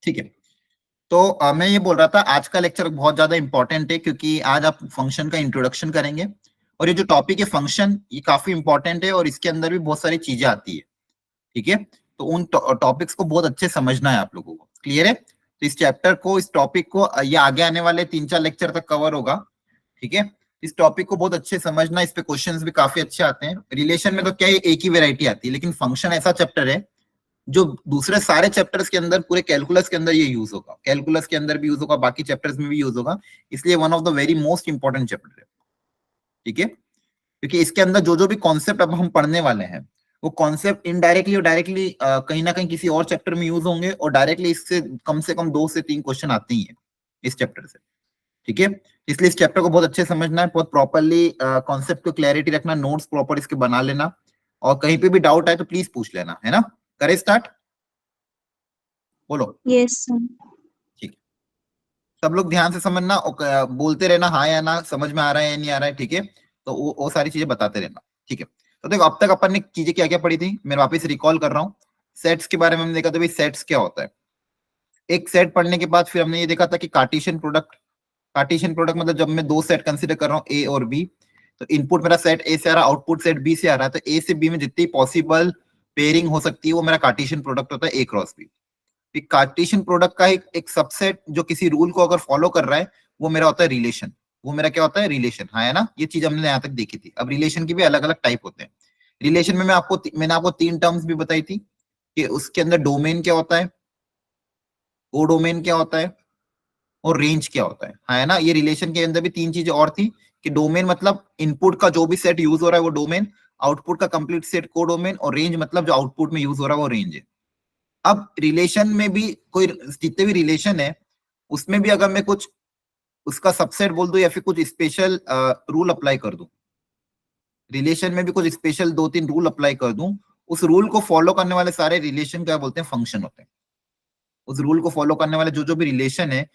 ठीक है, तो मैं ये बोल रहा था आज का लेक्चर बहुत ज्यादा इंपॉर्टेंट है क्योंकि आज आप फंक्शन का इंट्रोडक्शन करेंगे और ये जो टॉपिक है फंक्शन ये काफी इंपॉर्टेंट है और इसके अंदर भी बहुत सारी चीजें आती है। ठीक है, तो उन टॉपिक्स को बहुत अच्छे समझना है आप लोगों को। क्लियर है? तो इस चैप्टर को, इस टॉपिक को ये आगे आने वाले 3-4 लेक्चर तक कवर होगा। ठीक है, इस टॉपिक को बहुत अच्छे समझना, इस पे क्वेश्चंस भी काफी अच्छे आते हैं। रिलेशन में तो क्या है, एक ही वेराइटी आती है, लेकिन फंक्शन ऐसा चैप्टर है जो दूसरे सारे चैप्टर्स के अंदर, पूरे कैलकुलस के अंदर ये यूज होगा, कैलकुलस के अंदर भी यूज होगा, बाकी चैप्टर्स में भी यूज होगा, इसलिए one of the very most important chapter है। ठीक है, क्योंकि इसके अंदर जो जो भी कॉन्सेप्ट अब हम पढ़ने वाले हैं वो कॉन्सेप्ट इनडायरेक्टली और डायरेक्टली कहीं ना कहीं किसी और चैप्टर में यूज होंगे और डायरेक्टली इससे कम 2 से 3 क्वेश्चन आते ही हैं इस चैप्टर से। ठीक है, इसलिए इस चैप्टर को बहुत अच्छे समझना है, बहुत प्रॉपरली कॉन्सेप्ट को क्लैरिटी रखना, नोट्स प्रॉपर इसके बना लेना, और कहीं पे भी डाउट आए तो प्लीज पूछ लेना, है ना। करें स्टार्ट, बोलो। Yes sir. ठीक, सब लोग ध्यान से समझना और बोलते रहना हाँ या ना, समझ में आ रहा है या नहीं आ रहा है। ठीक है, तो वो सारी चीजें बताते रहना। ठीक है, तो देखो अब तक अपन ने चीजें क्या क्या पढ़ी थी, मैं वापस रिकॉल कर रहा हूँ। सेट्स के बारे में हमने देखा था, भाई सेट्स क्या होता है। एक सेट पढ़ने के बाद फिर हमने ये देखा था कि कार्टेशियन प्रोडक्ट, कार्टेशियन प्रोडक्ट मतलब जब मैं दो सेट कंसीडर कर रहा हूँ ए और बी, तो इनपुट मेरा सेट ए से आ रहा है, आउटपुट सेट बी से आ रहा है, तो ए से बी में जितनी पॉसिबल पेयरिंग हो सकती है वो मेरा कार्टेशियन प्रोडक्ट होता है, ए क्रॉस बी। कार्टेशियन प्रोडक्ट का एक सबसेट जो किसी रूल को अगर फॉलो कर रहा है वो मेरा होता है रिलेशन। वो मेरा क्या होता है, रिलेशन। हाँ है ना, ये चीज हमने यहाँ तक देखी थी। अब रिलेशन की भी अलग अलग टाइप होते हैं। रिलेशन में मैंने आपको 3 टर्म्स भी बताई थी कि उसके अंदर डोमेन क्या होता है, कोडोमेन क्या होता है, और रेंज क्या होता है। हाँ है ना, ये रिलेशन के अंदर भी 3 चीजें और थी कि डोमेन मतलब इनपुट का जो भी सेट यूज हो रहा है वो डोमेन, आउटपुट का कंप्लीट सेट कोडोमेन, और रेंज मतलब जो आउटपुट में यूज हो रहा है वो रेंज है। अब रिलेशन में भी कोई, जितने भी रिलेशन है उसमें भी अगर मैं कुछ उसका सबसेट बोल दूं या फिर कुछ स्पेशल रूल अप्लाई कर दूं, रिलेशन में भी कुछ स्पेशल 2-3 रूल अप्लाई कर दूं, उस रूल को फॉलो करने वाले सारे रिलेशन क्या बोलते हैं, फंक्शन होते हैं। उस रूल को फॉलो करने वाले जो जो भी रिलेशन है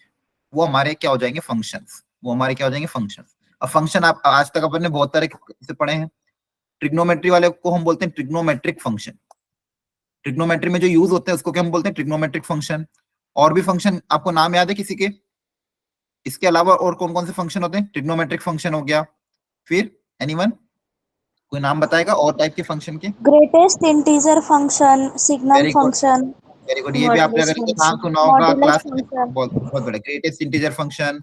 वो हमारे क्या हो जाएंगे, फंक्शंस। वो हमारे क्या हो जाएंगे, फंक्शंस। अब फंक्शन आप आज तक अपन ने बहुत तरह से पढ़े हैं। ट्रिग्नोमेट्री वाले को हम बोलते हैं ट्रिग्नोमेट्रिक फंक्शन। ट्रिग्नोमेट्री में जो यूज होते हैं उसको क्या हम बोलते हैं, ट्रिग्नोमेट्रिक फंक्शन। और भी फंक्शन आपको नाम याद है किसी के, इसके अलावा और कौन कौन से फंक्शन होते हैं, ट्रिग्नोमेट्रिक फंक्शन हो गया, फिर एनीवन कोई नाम बताएगा और टाइप के फंक्शन के। Greatest integer function, signum very good, function, very good, ये भी आपने मॉडुलस अगर ये नाम फंक्शन, सुना होगा मॉडुलस क्लास में। फंक्शन। बहुत बहुत बड़े, greatest integer function,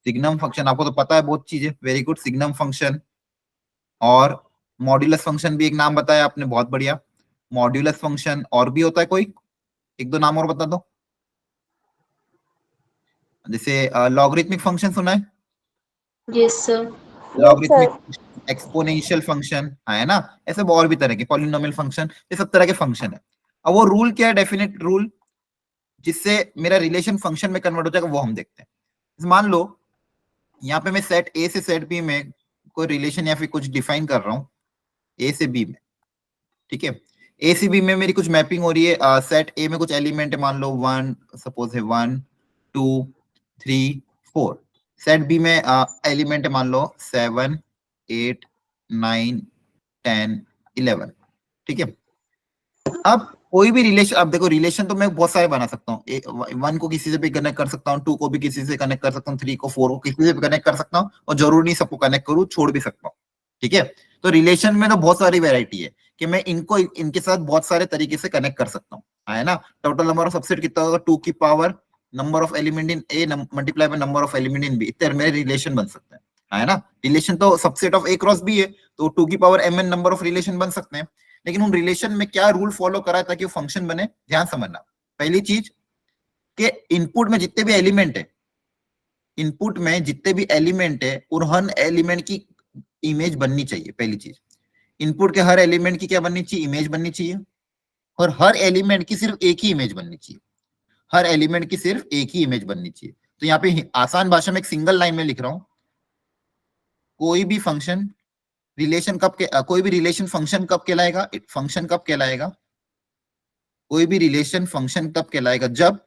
signum function, आपको तो पता है बहुत चीजें। Very good, signum function. और मॉड्यूलस फंक्शन भी एक नाम बताया आपने, बहुत बढ़िया। मॉड्यूलस फंक्शन और भी होता है कोई, एक दो नाम और बता दो। जैसे लॉगरिथमिक फंक्शन सुना है, yes sir. Yes sir. Logarithmic exponential function है ना, ऐसे और भी तरह के पॉलिनोमियल फंक्शन, ये सब तरह के फंक्शन है। अब वो रूल क्या है, डेफिनेट रूल जिससे मेरा रिलेशन फंक्शन में कन्वर्ट हो जाएगा, वो हम देखते हैं। मान लो यहाँ पे मैं सेट ए से सेट बी में कोई रिलेशन या फिर कुछ डिफाइन कर रहा हूँ, ए से बी में। ठीक है, ए सी बी में मेरी कुछ मैपिंग हो रही है, सेट ए में कुछ एलिमेंट है, मान लो 1, सपोज है 1 2 3 4। सेट बी में एलिमेंट है मान लो 7 8 9 10 11। ठीक है, अब कोई भी रिलेशन, अब देखो रिलेशन तो मैं बहुत सारे बना सकता हूँ, 1 को किसी से भी कनेक्ट कर सकता हूँ, 2 को भी किसी से कनेक्ट कर सकता हूँ, 3 को 4 को किसी से भी कनेक्ट कर सकता हूँ, और जरूरी नहीं सबको कनेक्ट करूँ, छोड़ भी सकता हूँ। ठीक है, तो रिलेशन में तो बहुत सारी वेराइटी है कि मैं इनको इनके साथ बहुत सारे तरीके से कनेक्ट कर सकता हूँ, है ना। टोटल नंबर ऑफ सबसेट कितना होगा, 2 की power number of element in A multiply by number of element in B, इतने मेरे रिलेशन बन सकते हैं, है ना। रिलेशन तो subset of A cross B है, तो 2 की power M N number of relation बन सकते हैं। लेकिन उन रिलेशन में क्या रूल फॉलो करा है ताकि वो फंक्शन बने, ध्यान समझना। पहली चीज कि इनपुट में जितने भी एलिमेंट है, इनपुट में जितने भी एलिमेंट है उन हर एलिमेंट की इमेज बननी चाहिए। पहली चीज, इनपुट के हर एलिमेंट की क्या बननी चाहिए, इमेज बननी चाहिए। और हर एलिमेंट की सिर्फ एक ही इमेज बननी चाहिए, हर एलिमेंट की सिर्फ एक ही इमेज बननी चाहिए। तो यहाँ पे आसान भाषा में एक सिंगल लाइन में लिख रहा हूं, कोई भी फंक्शन रिलेशन कब के कोई भी रिलेशन फंक्शन कब कहलाएगा, फंक्शन कब कहलाएगा, कोई भी रिलेशन फंक्शन तब कहलाएगा जब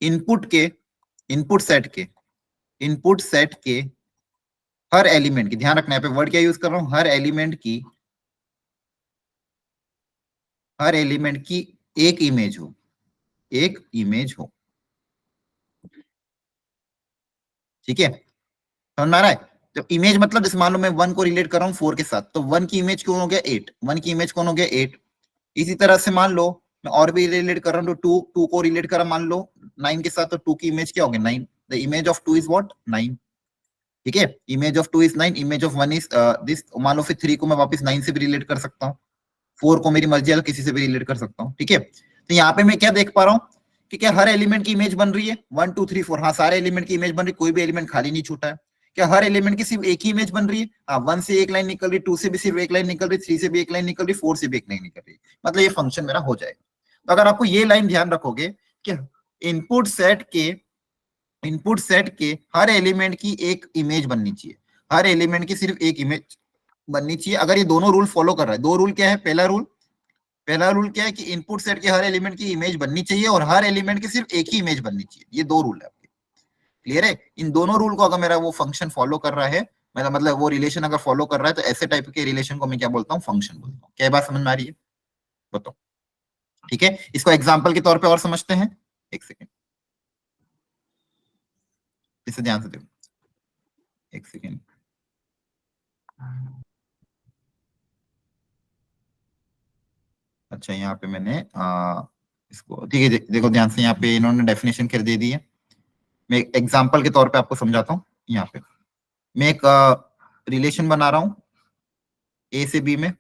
इनपुट के इनपुट सेट के हर एलिमेंट की, ध्यान रखना है पे वर्ड क्या यूज कर रहा हूं, हर एलिमेंट की एक इमेज हो। एक इमेज हो। ठीक है, समझ में आ रहा है? तो इमेज मतलब जैसे मान लो मैं 1 को रिलेट कर रहा हूँ 4 के साथ, तो 1 की इमेज कौन हो गया 8, 1 की इमेज कौन हो गया 8। इसी तरह से मान लो मैं और भी रिलेट कर रहा हूँ, तो 2 को रिलेट कर रहा मान लो 9 के साथ, तो 2 की इमेज क्या हो गया 9। The image of 2 is what 9। ठीक है, image of 2 is 9, image of 1 is this. मान लो फिर 3 को मैं वापस 9 से भी रिलेट कर सकता हूँ, 4 को मेरी मर्जी है तो किसी से भी रिलेट कर सकता हूँ। ठीक है, तो यहाँ पे मैं क्या देख पा रहा हूँ कि क्या हर एलिमेंट की इमेज बन रही है 1 2 3 4। हाँ, सारे एलिमेंट की इमेज बन रही है, कोई भी एलिमेंट खाली नहीं छूटा है। क्या हर एलिमेंट की सिर्फ एक ही इमेज बन रही है? हाँ, 1 से एक लाइन निकल रही, 2 से भी सिर्फ एक लाइन निकल रही, 3 से भी एक लाइन निकल रही, 4 से भी एक लाइन निकल रही। मतलब ये फंक्शन मेरा हो जाएगा। तो अगर आपको ये लाइन ध्यान रखोगे कि इनपुट सेट के हर एलिमेंट की एक इमेज बननी चाहिए, हर एलिमेंट की सिर्फ एक इमेज बननी चाहिए। अगर ये दोनों रूल फॉलो कर रहा है, दो रूल क्या है? पहला रूल क्या है कि इनपुट सेट के हर एलिमेंट की इमेज बननी चाहिए और हर एलिमेंट की सिर्फ एक ही इमेज बननी चाहिए। ये दो रूल है आपके, क्लियर है? इन दोनों रूल को अगर मेरा वो फंक्शन फॉलो कर रहा है, मतलब वो रिलेशन अगर फॉलो कर रहा है, तो ऐसे टाइप के रिलेशन को मैं क्या बोलता हूँ? फंक्शन बोलता हूँ। क्या बात समझ में आ रही है? बताओ। ठीक है, इसको एग्जाम्पल के तौर पर और समझते हैं। एक सेकेंड, इसे ध्यान से देखो, एक सेकेंड। अच्छा, यहाँ पे मैंने इसको, ठीक है, देखो ध्यान से, यहाँ पे इन्होंने डेफिनेशन कर दे दी है। मैं एग्जांपल के तौर पे आपको समझाता हूँ। यहाँ पे मैं एक रिलेशन बना रहा हूँ ए से बी में,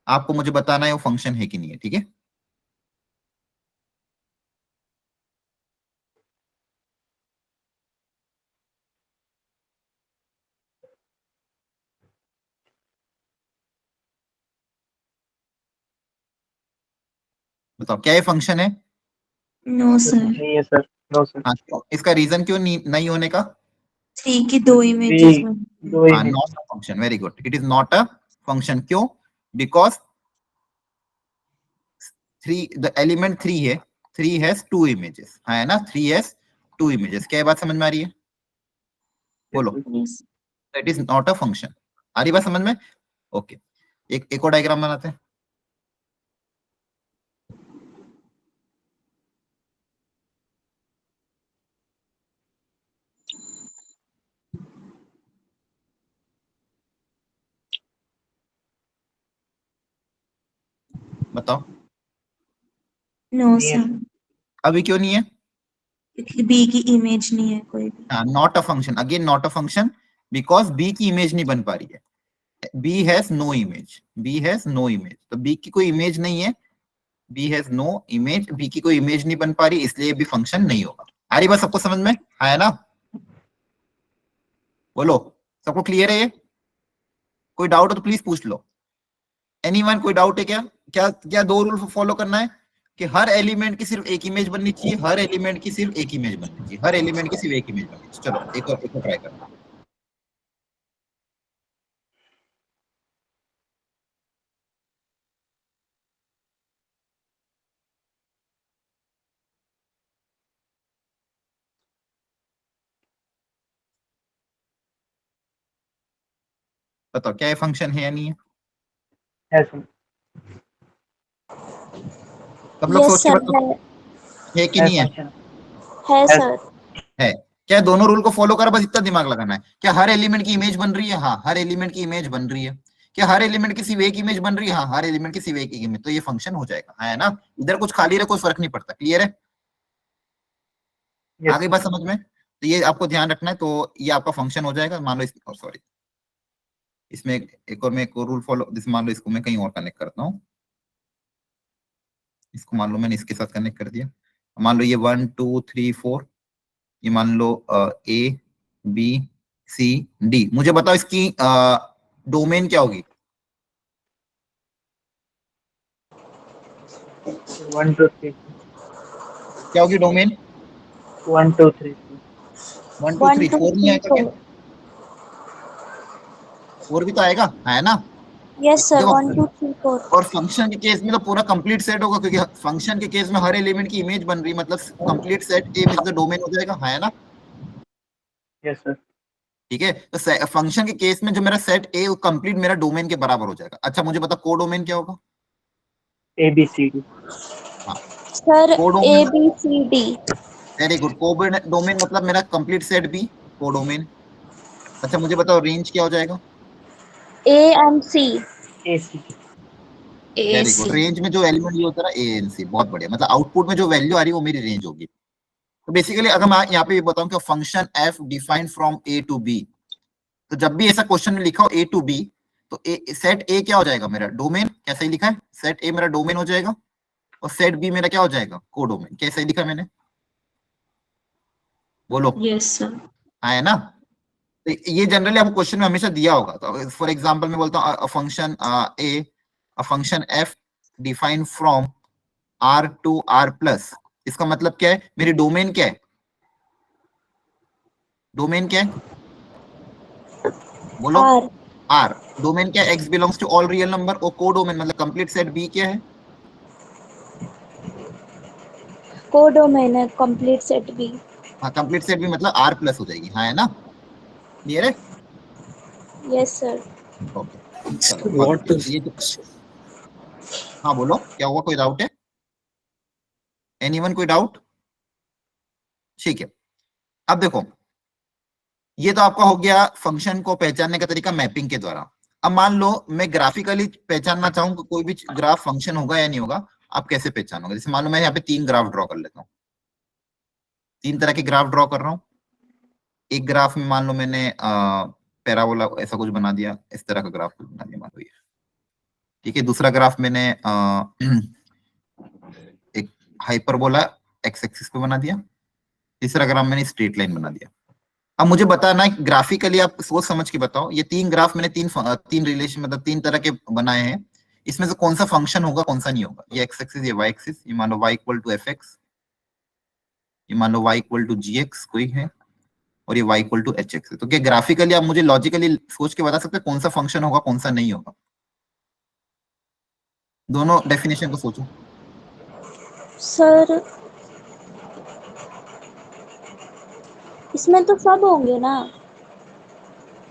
आपको मुझे बताना है वो फंक्शन है कि नहीं है। ठीक है, बताओ क्या ये फंक्शन है? No sir. नहीं है सर, नो सर। हाँ, तो इसका रीजन क्यों नहीं होने का? 3 की 2 इमेजेस में। दो हाँ, image. Not a function, very good, it is not a function. क्यों? बिकॉज 3, द एलिमेंट 3 है, 3 हैज 2 इमेजेस, है ना? 3 हैज 2 इमेजेस। क्या ये बात समझ में आ रही है? बोलो। Yes. That is not a function. आ रही बात समझ में? ओके, एक और डायग्राम बनाते हैं। बताओ नो नहीं है सर, सर। अभी क्यों नहीं है? क्योंकि बी की इमेज नहीं है कोई भी। Not a function, again not a function, because B की इमेज नहीं बन पा रही है। B has no image, B has no image, तो बी की कोई इमेज नहीं है, B has no image, B की कोई इमेज नहीं बन पा रही, इसलिए भी फंक्शन नहीं होगा। आ रही बात सबको समझ में? आया ना? बोलो, सबको क्लियर है ये? कोई डाउट हो तो प्लीज पूछ लो। एनीवन, कोई डाउट है क्या? क्या क्या दो रूल फॉलो करना है कि हर एलिमेंट की सिर्फ एक इमेज बननी चाहिए, हर एलिमेंट की सिर्फ एक इमेज बननी चाहिए, हर एलिमेंट की सिर्फ एक इमेज बननी चाहिए। चलो एक और ट्राई करते हैं। बताओ क्या ये फंक्शन है या नहीं है? है सर। सब लोग यस सोच के सर, बताओ, है कि है नहीं है? फंक्शन। है है सर। है। क्या दोनों रूल को फॉलो करा? बस इतना दिमाग लगाना है। क्या हर एलिमेंट की इमेज बन रही है? हाँ, हर एलिमेंट की इमेज बन रही है। क्या हर एलिमेंट की सिर्फ एक इमेज बन रही है? हाँ, हर एलिमेंट की सिर्फ एक इमेज, तो ये फंक्शन हो जाएगा, है ना? इधर कुछ खाली रहे, कोई फर्क नहीं पड़ता। क्लियर है? यस आगे सर। बात समझ में? तो ये आपको ध्यान रखना है। तो ये आपका फंक्शन हो जाएगा। मान लो सॉरी, इसमें एक और मैं एक और रूल फॉलो, जैसे मान लो इसको मैं कहीं और कनेक्ट करता हूँ, इसको मान लो मैंने इसके साथ कनेक्ट कर दिया। मान लो ये 1 2 3 4, ये मान लो ए बी सी डी। मुझे बताओ इसकी डोमेन क्या होगी? 1 2 3। क्या होगी डोमेन? 1 2 3। 1 2 1 3 2 4 नहीं 3 आएगा क्या? 4। 4 भी तो आएगा, है ना? यस सर, देखो, 1 2 3 4। और फंक्शन के केस में तो पूरा कंप्लीट सेट होगा, क्योंकि फंक्शन के केस में हर एलिमेंट की इमेज बन रही है, मतलब complete set A means the domain हो जाएगा, है ना? Yes sir. ठीक है, तो फंक्शन के केस में जो मेरा सेट ए कंप्लीट मेरा डोमेन के बराबर हो जाएगा। अच्छा, मुझे बता को डोमेन क्या होगा? ABCD। हाँ, sir A codomain, B C D. Very good. Codomain मतलब मेरा कंप्लीट सेट बी, कोडोमेन। अच्छा मुझे बताओ रेंज क्या हो जाएगा? A and C. AC. Very good. Range में जो एलिमेंट ये होता है ए एन सी, बहुत बढ़िया। मतलब आउटपुट में जो वैल्यू आ रही है वो मेरी रेंज होगी। तो बेसिकली अगर मैं यहाँ पे ये बताऊं कि function F defined from A to B, तो जब भी ऐसा क्वेश्चन में लिखा हो ए टू बी, तो सेट ए क्या हो जाएगा मेरा? डोमेन। कैसा ही लिखा है? सेट ए मेरा डोमेन हो जाएगा, और सेट बी मेरा क्या हो जाएगा? कोडोमेन। कैसा ही लिखा है मैंने? बोलो। Yes sir. है ना? तो ये जनरली आपको क्वेश्चन में हमेशा दिया होगा। तो फॉर एग्जांपल मैं बोलता हूँ function A, function F define from R to R plus. इसका मतलब क्या है? मेरी डोमेन क्या है? डोमेन क्या है? बोलो। आर। आर। डोमेन क्या है? X belongs to all real number. और कोडोमेन मतलब कंप्लीट सेट बी क्या है? कोडोमेन है कंप्लीट सेट बी। हाँ, कंप्लीट सेट बी मतलब आर प्लस हो जाएगी। हाँ, है ना? क्लियर है? Yes sir. ओके, चलो बहुत What बढ़िया। is ये हाँ बोलो, क्या हुआ? कोई डाउट है? एनीवन कोई डाउट? ठीक है, अब देखो, ये तो आपका हो गया फंक्शन को पहचानने का तरीका मैपिंग के द्वारा। अब मान लो मैं ग्राफिकली पहचानना चाहूँ कि कोई भी ग्राफ फंक्शन होगा या नहीं होगा, आप कैसे पहचानोगे? जैसे मान लो मैं यहाँ पे 3 ग्राफ ड्रॉ कर लेता हूँ, 3 तरह के ग्राफ ड्रॉ कर रहा हूँ। एक ग्राफ में मान लो मैंने पैराबोला ऐसा कुछ बना दिया, इस तरह का ग्राफ कुछ बना दिया मान लो ये, ठीक है। दूसरा ग्राफ मैंने एक हाइपरबोला एक्स एक्सिस पे बना दिया। तीसरा ग्राफ मैंने स्ट्रेट लाइन बना दिया। अब मुझे बताना है ग्राफिकली, आप सोच समझ के बताओ, ये 3 ग्राफ मैंने तीन रिलेशन मतलब 3 तरह के बनाए हैं, इसमें से कौन सा फंक्शन होगा कौन सा नहीं होगा? ये एक्स एक्सिस, ये वाई एक्सिस, ये मान लो Y equal to F X, ये मान लो Y equal to G X कोई है, और ये Y equal to H X है। तो क्या ग्राफिकली आप मुझे लॉजिकली सोच के बता सकते हैं कौन सा फंक्शन होगा कौन सा नहीं होगा? दोनों डेफिनेशन को सोचो। सर इसमें तो सब होंगे ना।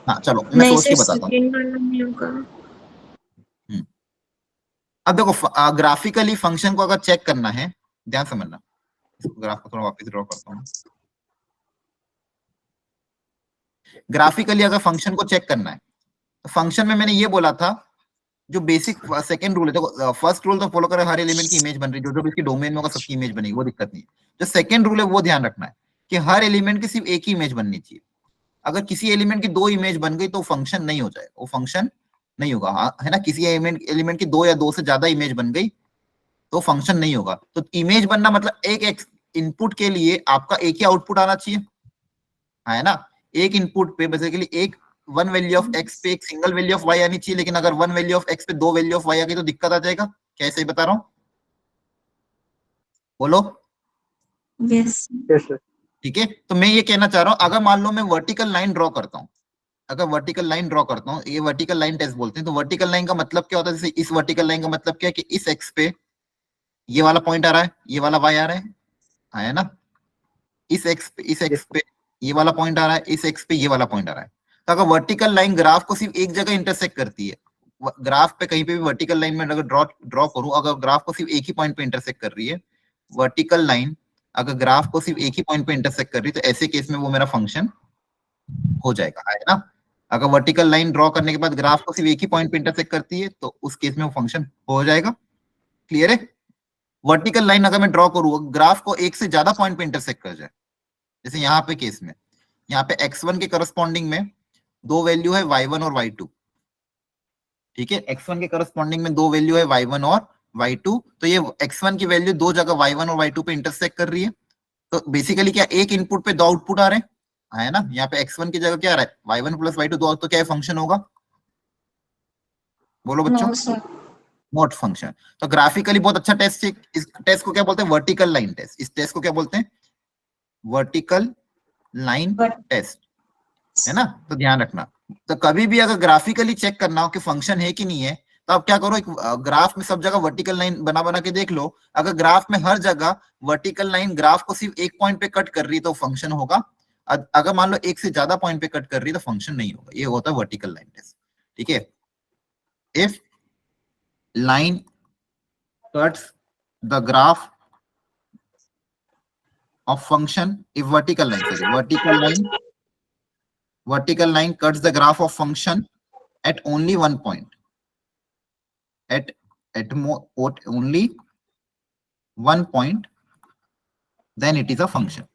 हाँ चलो मैं नहीं सोच के सर, बताता हूँ। सेकंड वाला नहीं होगा। अब देखो, ग्राफिकली फंक्शन को अगर चेक करना है, ध्यान समझना, इसको ग्राफ को थोड़ा वापस ड्रॉ करता हूँ। ग्राफिकली अगर फंक्शन को चेक करना है, तो फंक्शन में मैंने ये बोला था, जो बेसिक सेकंड रूल है, देखो फर्स्ट रूल तो फॉलो करे, हर एलिमेंट की इमेज बन रही है, जो जो भी इसकी डोमेन में होगा सबकी इमेज बनेगी, वो दिक्कत नहीं है। जो सेकंड रूल है वो ध्यान रखना है कि हर एलिमेंट की सिर्फ एक ही इमेज बननी चाहिए। अगर किसी एलिमेंट की 2 इमेज बन गई तो फंक्शन नहीं हो जाएगा, वो फंक्शन नहीं होगा। हाँ, है ना? किसी एलिमेंट की 2 या 2 से ज्यादा इमेज बन गई तो फंक्शन नहीं होगा। तो इमेज बनना मतलब एक इनपुट के लिए आपका एक ही आउटपुट आना चाहिए, है ना? एक इनपुट पे बेसिकली एक वन वैल्यू ऑफ एक्स पे एक सिंगल वैल्यू ऑफ वाई आनी चाहिए। लेकिन अगर वन वैल्यू ऑफ एक्स पे 2 वैल्यू ऑफ वाई आ गई तो दिक्कत आ जाएगा। कैसे ही बता रहा हूँ, बोलो। यस। Yes, sir. ठीक है, तो मैं ये कहना चाह रहा हूँ, अगर मान लो मैं वर्टिकल लाइन ड्रॉ करता हूँ, अगर वर्टिकल लाइन ड्रॉ करता हूँ, ये वर्टिकल लाइन टेस्ट बोलते हैं। तो वर्टिकल लाइन का मतलब क्या होता है? जैसे इस वर्टिकल लाइन का मतलब क्या है कि इस एक्स पे ये वाला पॉइंट आ रहा है, ये वाला वाई आ रहा है ना? इस एक्स Yes, पे ये वाला पॉइंट आ रहा है, इस एक्स पे ये वाला पॉइंट आ रहा है। तो अगर वर्टिकल लाइन ग्राफ को सिर्फ एक जगह इंटरसेक्ट करती है, ग्राफ पे कहीं पे भी वर्टिकल लाइन में अगर ड्रॉ करूं, अगर ग्राफ को सिर्फ एक ही पॉइंट पे इंटरसेक्ट कर रही है, वर्टिकल लाइन अगर ग्राफ को सिर्फ एक ही पॉइंट पे इंटरसेक्ट कर रही है, तो ऐसे केस में वो मेरा फंक्शन हो जाएगा, है ना? अगर वर्टिकल लाइन ड्रॉ करने के बाद ग्राफ को सिर्फ एक ही पॉइंट पे इंटरसेक्ट करती है तो उस केस में वो फंक्शन हो जाएगा। क्लियर है? वर्टिकल लाइन अगर मैं ड्रॉ करूँ, ग्राफ को एक से ज्यादा पॉइंट पे इंटरसेक्ट कर जाए, जैसे यहाँ पे केस में, यहाँ पे x1 के करस्पॉन्डिंग में 2 वैल्यू है y1 और y2, ठीक है? x1 के करस्पॉन्डिंग में 2 वैल्यू है y1 और y2, तो ये x1 की वैल्यू 2 जगह y1 और y2 पे इंटरसेक्ट कर रही है। तो बेसिकली क्या, एक इनपुट पे 2 आउटपुट आ रहे हैं, है ना? यहाँ पे x1 की जगह क्या आ रहा है? y1 प्लस y2, 2, तो क्या फंक्शन होगा? बोलो बच्चों। No sir. Not function. तो ग्राफिकली बहुत अच्छा टेस्ट है। इस टेस्ट को क्या बोलते हैं? Vertical line test. इस टेस्ट को क्या बोलते हैं? वर्टिकल लाइन टेस्ट, है ना? तो ध्यान रखना। तो कभी भी अगर ग्राफिकली चेक करना हो कि फंक्शन है कि नहीं है, तो आप क्या करो, एक ग्राफ में सब जगह वर्टिकल लाइन बना बना के देख लो। अगर ग्राफ में हर जगह वर्टिकल लाइन ग्राफ को सिर्फ एक पॉइंट पे कट कर रही है तो फंक्शन होगा। अगर मान लो एक से ज्यादा पॉइंट पे कट कर रही है तो फंक्शन नहीं होगा। ये होता है वर्टिकल लाइन टेस्ट, ठीक है? If line cuts the graph of function if vertical line cuts the graph of function at only one point, at only one point, then it is a function.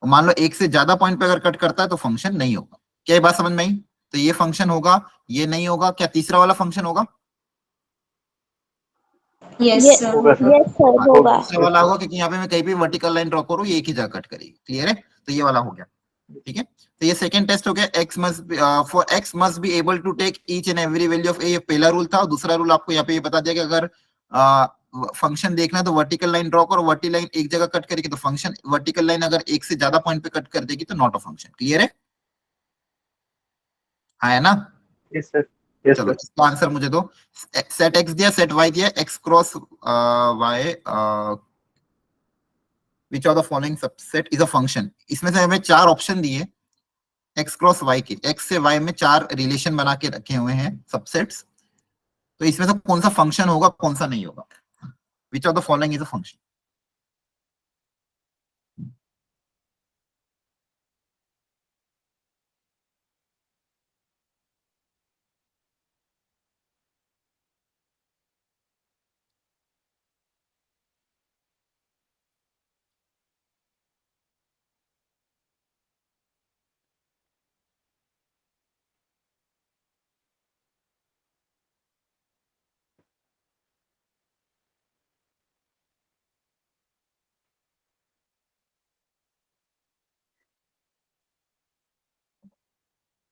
मान लो एक से ज्यादा point पे अगर cut करता है तो फंक्शन नहीं होगा। क्या ये बात समझ में आई? तो ये फंक्शन होगा, ये नहीं होगा। क्या तीसरा वाला फंक्शन होगा? Yes, Yes, sir. होगा सर। yes sir, होगा। तीसरा वाला होगा क्योंकि यहाँ पे मैं कहीं भी वर्टिकल लाइन ड्रॉ करूँ ये एक ही जगह कट करेगी। क्लियर है? तो ये वाला हो गया। ठीक है, तो ये सेकंड टेस्ट हो गया। x must be able to take each and every value of a, ये पहला रूल था। और दूसरा रूल आपको यहाँ पे ये बता दिया कि अगर फंक्शन देखना है तो वर्टिकल लाइन ड्रॉ करो, वर्टिकल लाइन एक जगह कट करेगी तो फंक्शन, वर्टिकल लाइन अगर एक से ज्यादा पॉइंट पे कट कर देगी तो नॉट अ फंक्शन। क्लियर है? हाँ है ना? यस सर, यस चलो सर। इसका आंसर मुझे दो। सेट x दिया, सेट y दिया, x cross y which of the following subset is a function. इसमें से हमें चार ऑप्शन दिए x क्रॉस y के, x से y में चार रिलेशन बना के रखे हुए हैं सबसेट्स। तो इसमें से कौन सा फंक्शन होगा, कौन सा नहीं होगा? Which of the following is a function?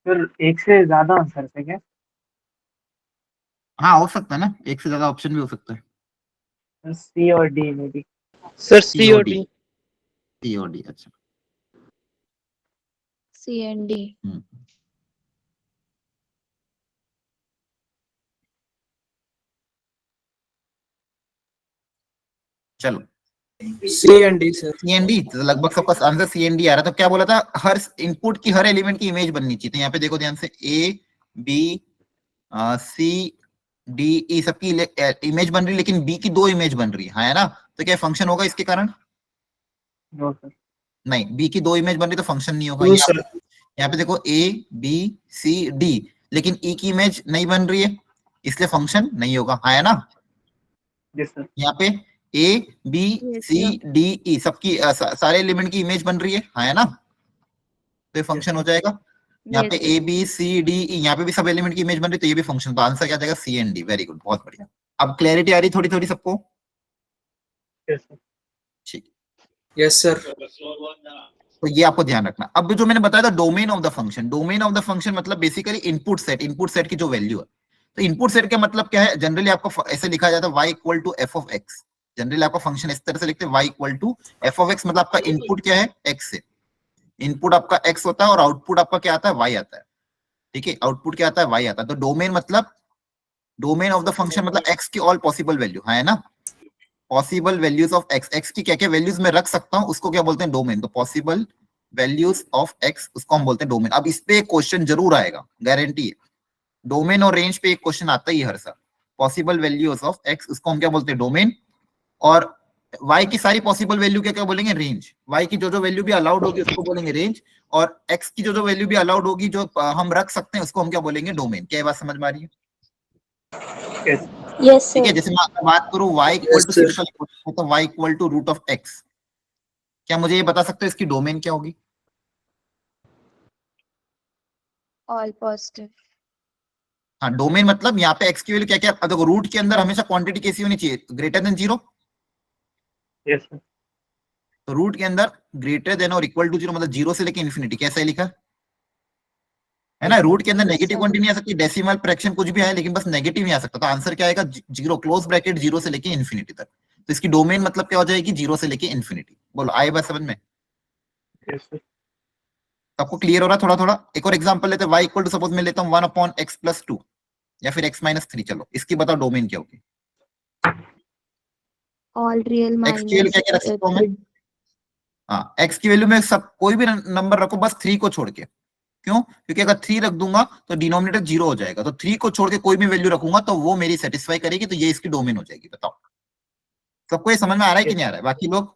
फिर एक से ज्यादा आंसर है क्या? हाँ हो सकता है ना, एक से ज्यादा ऑप्शन भी हो सकता है। सी और डी में भी। सर सी और डी। COD, अच्छा। C and D। चलो सी एंड डी सर। CND, तो लगभग सबका आंसर CND आ रहा था। क्या बोला था? हर इनपुट की, हर एलिमेंट की इमेज बननी चाहिए। तो यहाँ पे देखो ध्यान से, A B C D E सबकी इमेज बन रही है, लेकिन B की दो इमेज बन रही है ना? तो क्या फंक्शन होगा इसके कारण? No sir. नहीं, B की दो इमेज बन रही तो फंक्शन नहीं होगा। No sir. यहाँ पे देखो A B C D, लेकिन E की इमेज नहीं बन रही है, इसलिए फंक्शन नहीं होगा। है ना? Yes sir. यहाँ पे A B Yes, C sir। D E सबकी सारे एलिमेंट की इमेज बन रही है ना? तो ये फंक्शन हो जाएगा। यहाँ पे Yes, A B C D E, यहाँ पे भी सब एलिमेंट की इमेज बन रही है, तो ये भी फंक्शन। तो आंसर क्या आ जाएगा? CND। वेरी गुड, बहुत बढ़िया। अब क्लैरिटी आ रही थोड़ी थोड़ी सबको? Yes sir. ठीक, यस सर। तो ये आपको ध्यान रखना। अब जो मैंने बताया था domain of the function, domain of the function मतलब बेसिकली इनपुट सेट की जो वैल्यू है। तो इनपुट सेट का मतलब क्या है? जनरली आपको ऐसे लिखा जाता है y equal to f of x। Generally आपका फंक्शन इस तरह से लिखते हैं, y equal to f of x। मतलब आपका इनपुट क्या है? x है। इनपुट आपका x होता है और आउटपुट आपका क्या आता है? y आता है। ठीक है, आउटपुट क्या आता है? y आता है। तो डोमेन मतलब, डोमेन ऑफ द फंक्शन मतलब x की ऑल पॉसिबल वैल्यू, है ना? पॉसिबल वैल्यूज ऑफ x की क्या क्या वैल्यूज मैं रख सकता हूं, उसको क्या बोलते हैं? डोमेन। तो पॉसिबल वैल्यूज ऑफ x, उसको हम बोलते हैं डोमेन। अब इस पे एक क्वेश्चन जरूर आएगा, गारंटी है। डोमेन और रेंज पे एक क्वेश्चन आता ही हर साल। पॉसिबल वैल्यूज ऑफ x, उसको हम क्या बोलते हैं? डोमेन। और y की सारी पॉसिबल वैल्यू क्या क्या बोलेंगे? रेंज। y की जो वैल्यू भी अलाउड होगी उसको बोलेंगे रेंज, और x की जो वैल्यू भी अलाउड होगी, जो हम रख सकते हैं, उसको हम क्या बोलेंगे? डोमेन। क्या ये बात समझ में आ रही है? यस। yes ठीक है, sir। जैसे मैं बात करूं y equal to, Yes, sir. Simple तो y equal to root of x। क्या मुझे ये बता सकते हो इसकी डोमेन क्या होगी? All positive। हाँ, डोमेन मतलब यहाँ पे x की वैल्यू क्या क्या? देखो, रूट के अंदर हमेशा क्वांटिटी कैसी होनी चाहिए? Greater than 0। Yes sir. तो रूट के अंदर ग्रेटर देन और इक्वल टू 0 मतलब 0 से लेके इन्फिनिटी। कैसा है लिखा है ना? रूट के अंदर नेगेटिव क्वांटिटी नहीं आ सकती, डेसिमल फ्रैक्शन कुछ भी आए, लेकिन बस नेगेटिव नहीं आ सकता। तो आंसर क्या आएगा? 0, क्लोज ब्रैकेट 0 से लेके इन्फिनिटी तक। तो इसकी डोमेन मतलब क्या हो जाएगी? 0 से लेके इन्फिनिटी। बोलो, आए बात समझ में? Yes sir. आपको क्लियर हो रहा थोड़ा थोड़ा? एक और एग्जांपल लेते हैं। y इक्वल टू, सपोज मैं लेता हूँ 1 अपॉन x प्लस 2 या फिर x माइनस 3। चलो इसकी बताओ डोमेन क्या होगी? All real x की वैल्यू क्या क्या रख सकता हूँ मैं? हाँ, x की वैल्यू में सब कोई भी नंबर रखो, बस 3 को छोड़ के। क्यों? क्योंकि अगर 3 रख दूंगा तो डिनोमिनेटर 0 हो जाएगा। तो 3 को छोड़ के कोई भी वैल्यू रखूंगा तो वो मेरी सेटिस्फाई करेगी। तो ये इसकी डोमेन हो जाएगी। बताओ सबको ये समझ में आ रहा है कि नहीं आ रहा है? बाकी लोग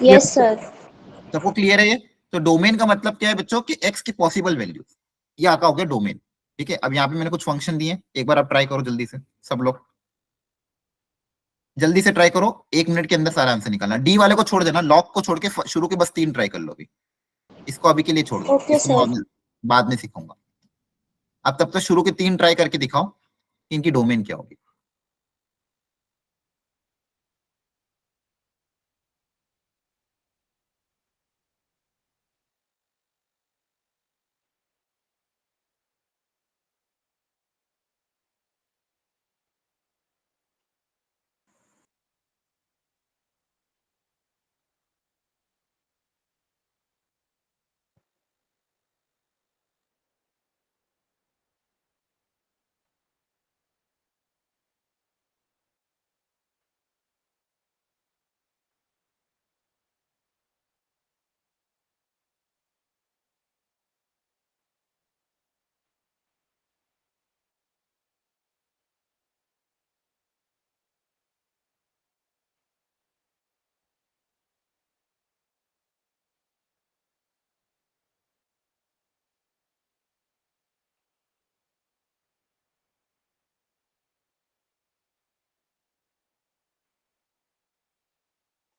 यस सर। सबको क्लियर है ये? तो डोमेन का मतलब क्या है बच्चों कि एक्स की पॉसिबल वैल्यू, ये आपका हो गया डोमेन। ठीक है, अब यहाँ पे मैंने कुछ फंक्शन दिए, एक बार आप ट्राई करो जल्दी से, सब लोग जल्दी से ट्राई करो, 1 मिनट के अंदर सारा आंसर निकालना। डी वाले को छोड़ देना, लॉक को छोड़ के शुरू के बस 3 ट्राई कर लो अभी, इसको अभी के लिए छोड़ दो, ओके इसको सर। बाद में सिखाऊंगा। अब तब तक शुरू के 3 ट्राई करके दिखाओ कि इनकी डोमेन क्या होगी।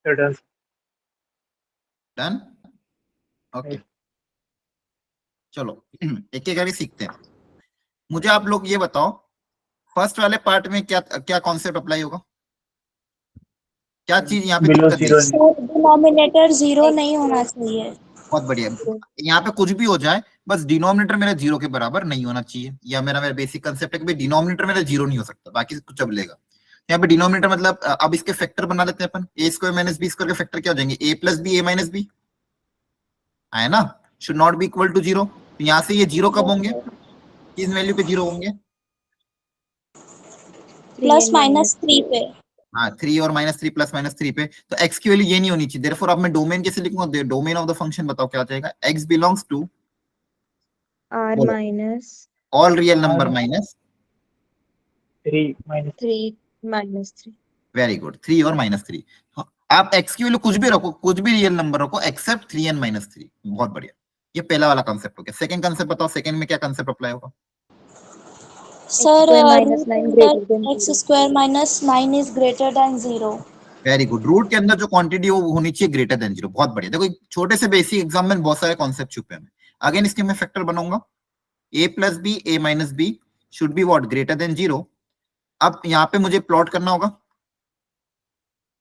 Sir, done. Done, okay. चलो एक एक करके सीखते हैं। मुझे आप लोग ये बताओ, फर्स्ट वाले पार्ट में क्या क्या कॉन्सेप्ट अप्लाई होगा, क्या चीज यहाँ पे Below दिक्कत zero. देगी? सर डिनोमिनेटर 0 नहीं होना चाहिए। बहुत बढ़िया, यहाँ पे कुछ भी हो जाए बस डिनोमिनेटर मेरा 0 के बराबर नहीं होना चाहिए, या मेरा बेसिक कंसेप्ट है कि डिनोमिनेटर मेरा 0 नहीं हो सकता, बाकी कुछ चलेगा। यहाँ पे डिनोमिनेटर मतलब अब इसके फैक्टर बना लेते हैं अपन, A square minus B square के फैक्टर क्या हो जाएंगे, A plus B A minus B, है ना, should not be equal to 0। तो यहाँ से ये 0 कब होंगे, किस वैल्यू पे 0 होंगे? +-3 पे। हाँ, 3 और -3 +-3 पे। तो x की वैल्यू ये नहीं होनी चाहिए, देयरफॉर अब मैं डोमेन कैसे लिखूंगा, डोमेन ऑफ द फंक्शन बताओ क्या आ जाएगा, x बिलोंग्स टू R बोलो। minus all real number R. Minus 3 minus 3 minus 3. Very good 3 और -3। आप x की वैल्यू कुछ भी रखो, कुछ भी रियल नंबर रखो एक्सेप्ट 3 and -3, बहुत बढ़िया। ये पहला वाला कंसेप्ट हो गया। सेकंड कंसेप्ट बताओ, सेकंड में क्या कंसेप्ट अप्लाई होगा? Sir x2 minus 9 greater than 0. x2 - 9 is greater than 0। Very good, root के अंदर जो क्वांटिटी हो वो होनी चाहिए ग्रेटर देन 0, बहुत बढ़िया। देखो छोटे से बेसिक एग्जाम में बहुत सारे कॉन्सेप्ट छुपे हैं। अगेन इसके मैं फैक्टर बनाऊंगा, a plus B A minus B should be what, greater than 0। अब यहाँ पे मुझे प्लॉट करना होगा,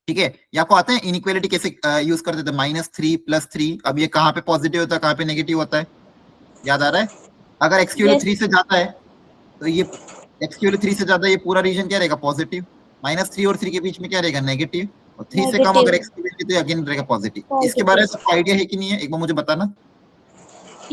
ठीक है। यहाँ को आते हैं इनइक्वालिटी कैसे यूज करते थे, -3 +3। अब ये कहाँ पे पॉजिटिव होता है, कहाँ पे नेगेटिव होता है, याद आ रहा है? अगर x की वैल्यू 3 से ज्यादा है तो ये x की वैल्यू 3 से ज्यादा, ये पूरा रीजन क्या रहेगा, पॉजिटिव। -3 और 3 के बीच में क्या रहेगा, नेगेटिव। और 3 से कम अगर x की वैल्यू तो अगेन रहेगा पॉजिटिव। इसके बारे में सबको आइडिया है कि नहीं है, एक बार मुझे बताना।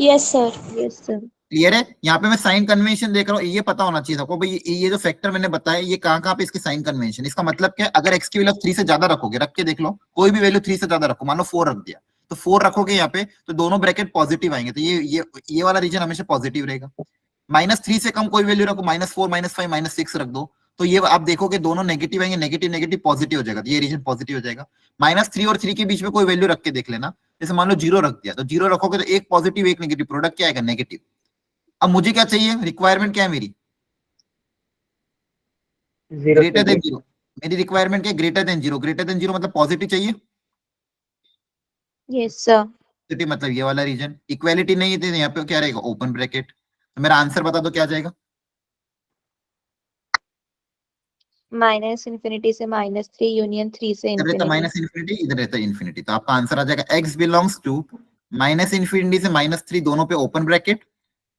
Yes sir. Yes, sir. Clear है? यहाँ पे मैं साइन कन्वेंशन देख रहा हूँ, ये पता होना चाहिए सबको भाई, ये जो फैक्टर मैंने बताया ये कहाँ पे इसके साइन कन्वेंशन। इसका मतलब क्या है, अगर x की वैल्यू 3 से ज्यादा रखोगे, रख के देख लो, कोई भी वैल्यू 3 से ज्यादा रखो, मान लो 4 रख दिया, तो 4 रखोगे यहाँ पे तो दोनों ब्रैकेट पॉजिटिव आएंगे, तो ये वाला रीजन हमेशा पॉजिटिव रहेगा। -3 से कम कोई वैल्यू रखो, -4 -5 -6 रख दो, तो ये आप देखोगे दोनों नेगेटिव आएंगे, नेगेटिव नेगेटिव पॉजिटिव हो जाएगा, तो ये रीजन पॉजिटिव हो जाएगा। -3 और 3 के बीच में कोई वैल्यू रख के देख लेना, जैसे मान लो 0 रख दिया, तो 0 रखोगे तो एक पॉजिटिव एक नेगेटिव, प्रोडक्ट क्या आएगा, नेगेटिव। अब मुझे क्या चाहिए, रिक्वायरमेंट क्या है मेरी, 0 ग्रेटर देन 0। मेरी रिक्वायरमेंट क्या है, ग्रेटर देन 0। ग्रेटर देन 0 मतलब पॉजिटिव चाहिए, Yes, sir. पॉजिटिव मतलब ये वाला रीजन। इक्वालिटी नहीं है तो यहाँ पे क्या रहेगा, ओपन ब्रैकेट। तो मेरा आंसर बता दो क्या आ जाएगा, -infinity से -3 union 3 से इधर रहता infinity. -इन्फिनिटी, इधर रहता इन्फिनिटी, तो आपका आंसर आ जाएगा x बिलोंग्स टू -इन्फिनिटी से -3 दोनों पे ओपन ब्रैकेट,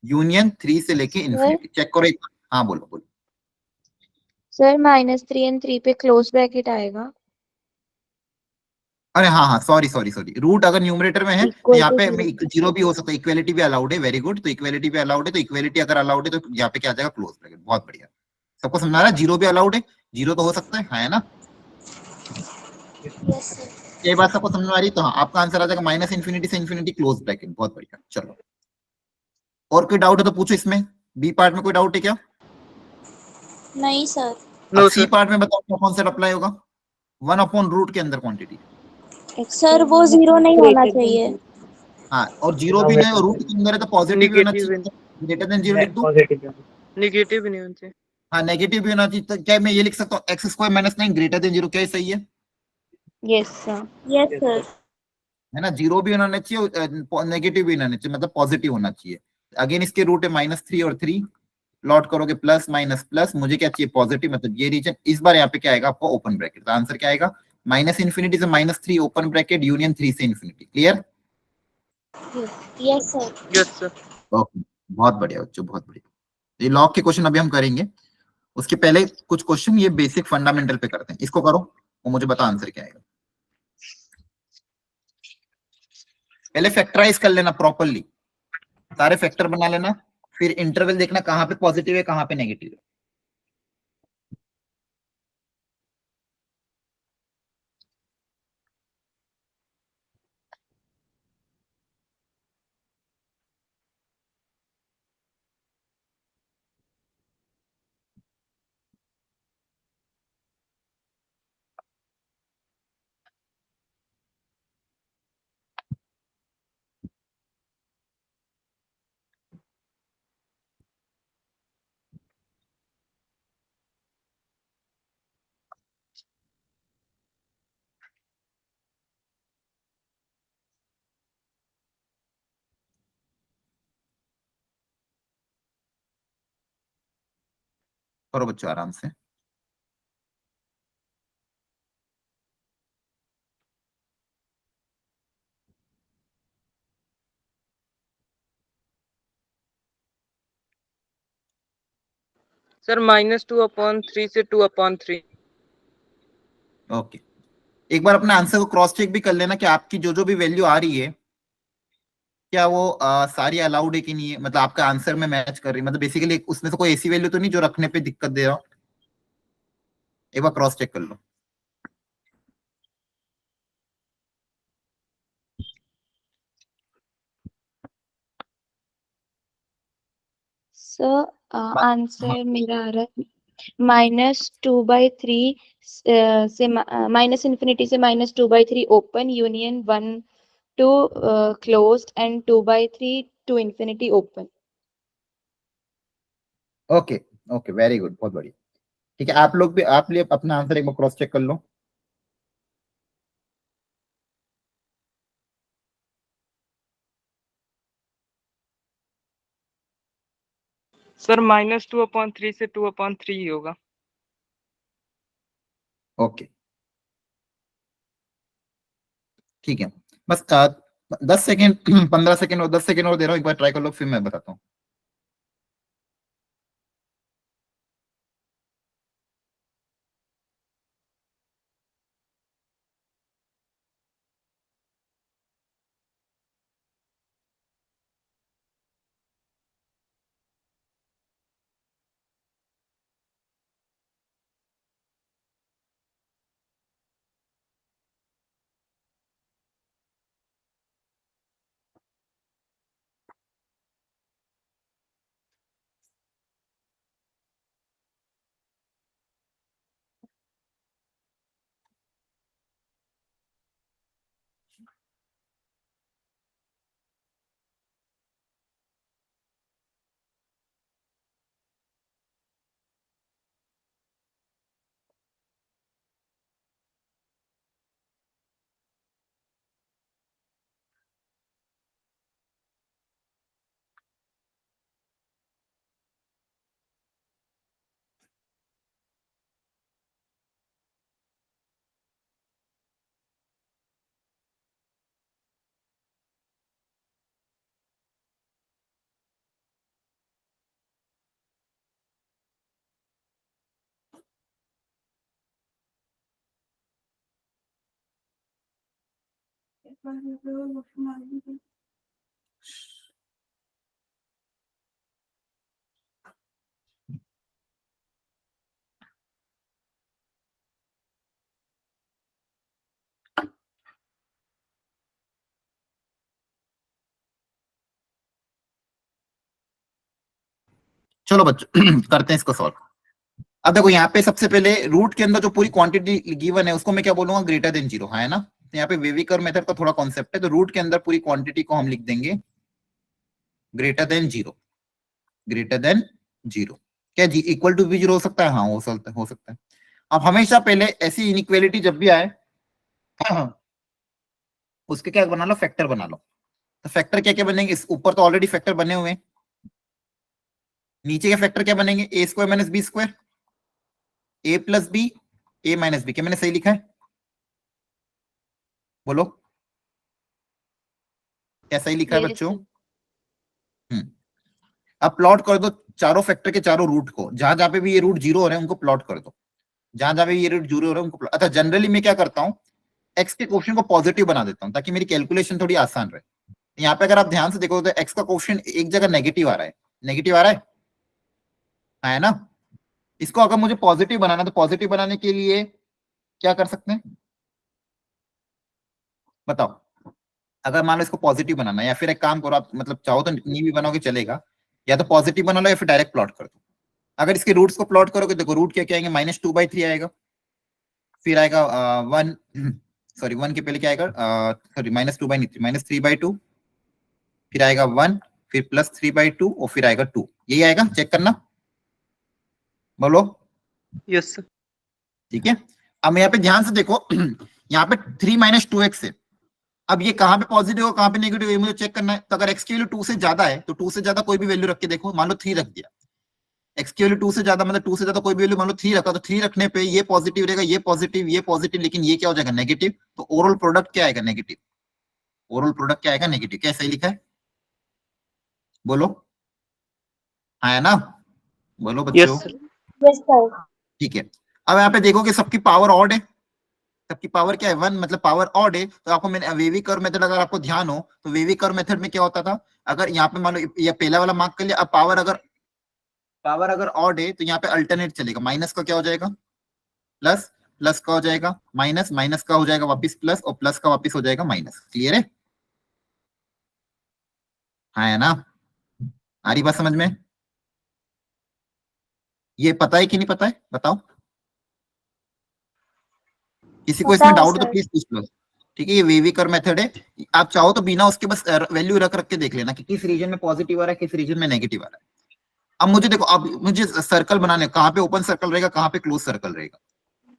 यूनियन 3 से लेके इन्फिनिटी। चेक करो एक बार, हाँ बोलो बोलो। Sir, -3 and 3 पे close bracket आएगा. अरे हाँ हाँ, सॉरी सॉरी सॉरी, रूट अगर न्यूमरेटर में है तो Equal यहाँ to पे 0. 0 भी हो सकता है, इक्वालिटी भी अलाउड है, वेरी गुड। तो इक्वालिटी भी अलाउड है, तो इक्वालिटी अगर अलाउड है तो यहाँ पे क्या आ जाएगा, क्लोज ब्रैकेट, बहुत बढ़िया। सबको समझ आ रहा है, 0 भी अलाउड है, 0 तो हो सकता है ना? Yes sir. ये बात सबको समझ में आ रही है? तो हाँ, आपका आंसर आ जाएगा -इन्फिनिटी से इन्फिनिटी क्लोज ब्रैकेट, बहुत बढ़िया। चलो और कोई डाउट है तो पूछो, इसमें बी पार्ट में कोई डाउट है क्या? नहीं सर। No, सी sir. पार्ट में बताओ क्या कॉन्सेप्ट अप्लाई होगा। 1/√, के अंदर क्वांटिटी। सर वो जीरो नहीं होना चाहिए। हाँ, और जीरो भी नहीं, और रूट के अंदर है तो पॉजिटिव भी होना चाहिए। ग्रेटर देन जीरो लिख दूं? पॉजिटिव। नेगेटिव नहीं होना चाहिए। हाँ, नेगेटिव भी होना चाहिए। तो क्या मैं ये लिख सकता हूँ x² - 9 ग्रेटर देन जीरो? क्या ये सही है? Yes sir. Yes sir. है ना, जीरो भी होना चाहिए, नेगेटिव भी होना चाहिए, मतलब पॉजिटिव होना चाहिए। अगेन इसके रूट है -3 और 3, लॉट करोगे प्लस माइनस प्लस, मुझे क्या चाहिए? पॉजिटिव, मतलब ये रीजन। इस बार यहाँ पे क्या आएगा आपको? Open bracket. तो आंसर क्या आएगा? -∞ से -3 ओपन ब्रैकेट यूनियन 3 से infinity. Clear? Yes sir. Yes sir. Okay, बहुत बढ़िया बच्चों, बहुत बढ़िया। ये लॉग के क्वेश्चन अभी हम करेंगे, उसके पहले कुछ क्वेश्चन ये बेसिक फंडामेंटल पे करते हैं। इसको करो और मुझे बता आंसर क्या आएगा। पहले फैक्टराइज कर लेना प्रॉपरली, सारे फैक्टर बना लेना, फिर इंटरवल देखना कहां पे पॉजिटिव है कहां पे नेगेटिव है। करो बच्चों आराम से। सर -2/3 से 2/3। ओके, एक बार अपने आंसर को क्रॉस चेक भी कर लेना कि आपकी जो जो भी वैल्यू आ रही है, क्या वो सारी अलाउड है कि नहीं है, मतलब आपका आंसर में मैच कर रही है, मतलब बेसिकली उसमें से कोई ऐसी वैल्यू तो नहीं जो रखने पे दिक्कत दे रहा हो। एक बार क्रॉस चेक कर लो। सर हाँ, आंसर मेरा आ रहा है -2/3 से -∞ से -2/3 open union 1 to closed and 2/3 to infinity open। Okay okay, very good, बहुत बढ़िया। ठीक है, आप लोग भी, आप लिए अपना आंसर एक बार क्रॉस चेक कर लो। सर -2/3 से 2/3 ही होगा। ओके, ठीक है, बस 10 सेकेंड 15 सेकेंड और 10 सेकेंड और दे रहा हूँ, एक बार ट्राई कर लो, फिर मैं बताता हूँ। चलो बच्चों करते हैं इसको सॉल्व। अब देखो यहाँ पे सबसे पहले रूट के अंदर जो पूरी क्वांटिटी गिवन है उसको मैं क्या बोलूंगा, ग्रेटर देन जीरो, है ना। तो यहाँ पे वेविकर मेथड का थोड़ा कॉन्सेप्ट है, तो रूट के अंदर पूरी क्वांटिटी को हम लिख देंगे greater than zero, greater than zero. क्या जी इक्वल टू भी जीरो हो सकता है? हाँ हो सकता है। अब हमेशा पहले ऐसी इनइक्वेलिटी जब भी आए उसके क्या बना लो, फैक्टर बना लो। तो फैक्टर क्या क्या बनेंगे, इस ऊपर तो ऑलरेडी फैक्टर बने हुए हैं, नीचे के फैक्टर क्या बनेंगे, ए square minus B square, A plus B, A minus B. क्या मैंने सही लिखा है? बोलो, क्या सही लिखा है Yes, बच्चों? sir. अब प्लॉट कर दो चारों फैक्टर के चारों रूट को, जहां जहां पे भी ये रूट जीरो हो रहे हैं उनको प्लॉट कर दो, जहां जहां पे ये रूट जीरो हो रहे हैं उनको अच्छा, जनरली मैं क्या करता हूँ, एक्स के कोफिशिएंट को पॉजिटिव बना देता हूँ ताकि मेरी कैलकुलेशन थोड़ी आसान रहे। यहाँ पे अगर आप ध्यान से देखो तो एक्स का कोफिशिएंट एक जगह नेगेटिव आ रहा है, नेगेटिव आ रहा है ना। इसको अगर मुझे पॉजिटिव बनाना, तो पॉजिटिव बनाने के लिए क्या कर सकते हैं बताओ? अगर मान लो इसको पॉजिटिव बनाना है, या फिर एक काम करो आप, मतलब चाहो तो नहीं भी बनाओगे चलेगा, या तो पॉजिटिव बना लो या फिर डायरेक्ट प्लॉट कर दो। अगर इसके रूट्स को प्लॉट करोगे, देखो रूट क्या क्या आएंगे, -2/3 आएगा, फिर आएगा 1, सॉरी 1 के पहले क्या आएगा, सॉरी -2/3, -3/2, फिर आएगा 1, फिर +3/2 और फिर आएगा 2। यही आएगा, चेक करना, बोलो। Yes sir. ठीक है, अब यहाँ पे ध्यान से देखो यहाँ पे 3 - 2x है। अब ये कहाँ पे पॉजिटिव हो कहाँ पे नेगेटिव है मुझे चेक करना है। तो अगर x की वैल्यू 2 से ज्यादा है तो 2 से ज्यादा कोई भी वैल्यू रख के देखो, मान लो 3 रख दिया, x की वैल्यू 2 से ज्यादा मतलब 2 से ज्यादा कोई भी वैल्यू मान लो 3 रखा, तो 3 रखने पे ये पॉजिटिव रहेगा, ये पॉजिटिव, लेकिन ये क्या हो जाएगा, नेगेटिव। तो ओवरऑल प्रोडक्ट क्या आएगा, नेगेटिव। ओवरऑल प्रोडक्ट क्या आएगा, नेगेटिव। क्या सही लिखा है, बोलो। हाँ है ना, बोलो यस बच्चों। सर। Yes, sir. ठीक है, अब यहाँ पे देखो कि सबकी पावर ऑड है, सबकी पावर क्या है 1, मतलब पावर ऑड है। तो आपको मैंने वेवी कर्व मेथड, अगर आपको ध्यान हो तो वेवी कर्व मेथड में क्या होता था, अगर यहाँ पे मान लो ये पहला वाला मार्क कर लिया, अब पावर अगर ऑड है तो यहाँ पे अल्टरनेट चलेगा, माइनस का क्या हो जाएगा प्लस, प्लस का हो जाएगा माइनस, माइनस का हो जाएगा वापिस प्लस, और प्लस का वापिस हो जाएगा माइनस। क्लियर है? हाँ है ना, आ रही बात समझ में? ये पता है कि नहीं पता है, बताओ। किसी को पता इसमें है डाउट हो तो सर। प्लीज पूछ लो। ठीक है, ये वेविकर मेथड है, आप चाहो तो बिना उसके बस वैल्यू रख रख के देख लेना कि किस रीजन में पॉजिटिव आ रहा है, किस रीजन में नेगेटिव आ रहा है। अब मुझे देखो, अब मुझे सर्कल बनाने, कहाँ पे ओपन सर्कल रहेगा, कहाँ पे क्लोज सर्कल रहेगा।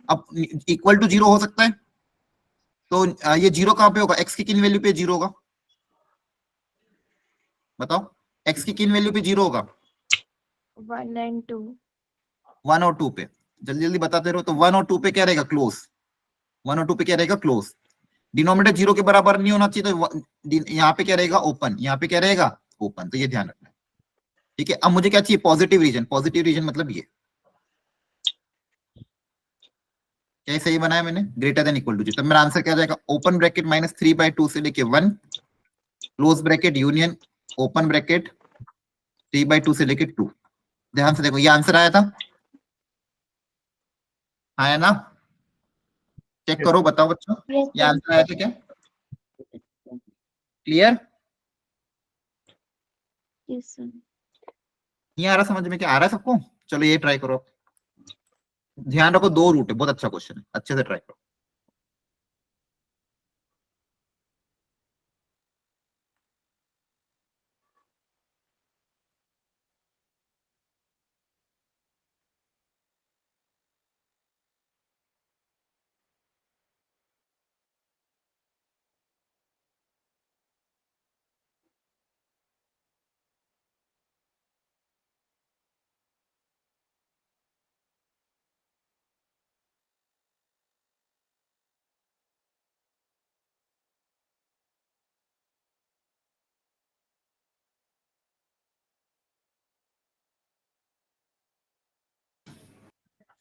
अब इक्वल टू जीरो हो सकता है, तो ये जीरो कहाँ पे होगा, एक्स की किन वैल्यू पे जीरो होगा, बताओ। एक्स की किन वैल्यू पे जीरो होगा, 1 and 2. 1 और 2 पे। जल्दी जल्दी बताते रहो, तो 1 और 2 पे क्या रहेगा, क्लोज। 1 और 2 पे क्या रहेगा, क्लोज। डिनोमिनेटर जीरो के बराबर नहीं होना चाहिए, तो यहाँ पे क्या रहेगा, ओपन। यहाँ पे क्या रहेगा, ओपन। तो ये ध्यान रखना है। ठीक है, अब मुझे क्या चाहिए, पॉजिटिव रीजन। पॉजिटिव रीजन मतलब ये क्या सही बनाया मैंने, greater than equal to zero. तो मेरा आंसर क्या जाएगा, ओपन ब्रैकेट -3/2 से लेके 1, close bracket union open bracket 3/2 से लेके 2। ध्यान से देखो, ये आंसर आया था, आया ना, चेक करो, बताओ बच्चों, Yes, ये sir. आंसर आया था क्या, क्लियर? Yes, sir. नहीं आ रहा समझ में, क्या आ रहा है सबको? चलो ये ट्राई करो, ध्यान रखो, 2 रूट है, बहुत अच्छा क्वेश्चन है, अच्छे से ट्राई करो।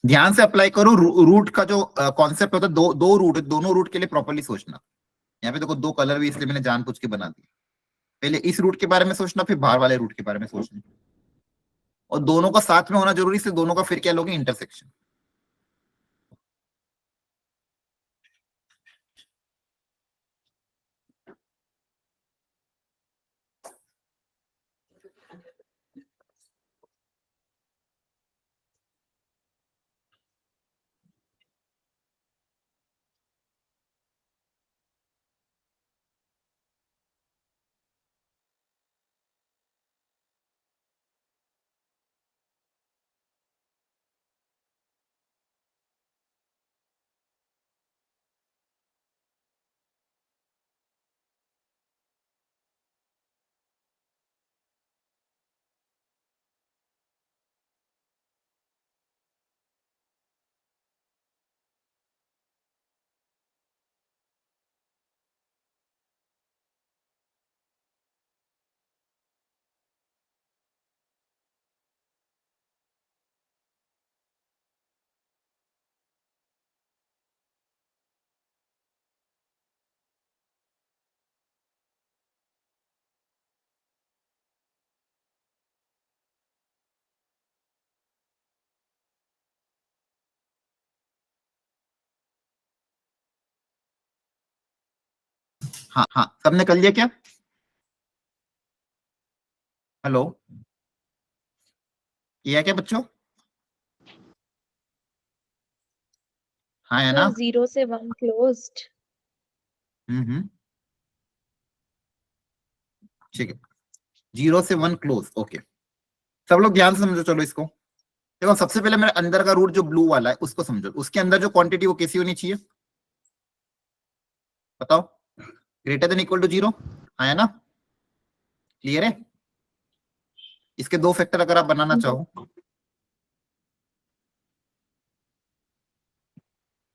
ध्यान से अप्लाई करो, रूट का जो कॉन्सेप्ट होता है, दो रूट है, दोनों रूट के लिए प्रॉपर्ली सोचना। यहाँ पे देखो 2 कलर भी इसलिए मैंने जानबूझ के बना दिए, पहले इस रूट के बारे में सोचना, फिर बाहर वाले रूट के बारे में सोचना, और दोनों का साथ में होना जरूरी, से दोनों का फिर क्या लोगे, इंटरसेक्शन। हाँ हाँ, सबने कर लिया क्या? हेलो, किया क्या बच्चों? हाँ है ना? Sir, 0 से 1 closed. ठीक है, 0 से 1 क्लोज। ओके, सब लोग ध्यान से समझो। चलो इसको देखो, सबसे पहले मेरे अंदर का रूट जो ब्लू वाला है उसको समझो। उसके अंदर जो क्वांटिटी वो कैसी होनी चाहिए बताओ? ग्रेटर देन इक्वल टू 0, है ना? क्लियर है? इसके दो फैक्टर अगर आप बनाना चाहो,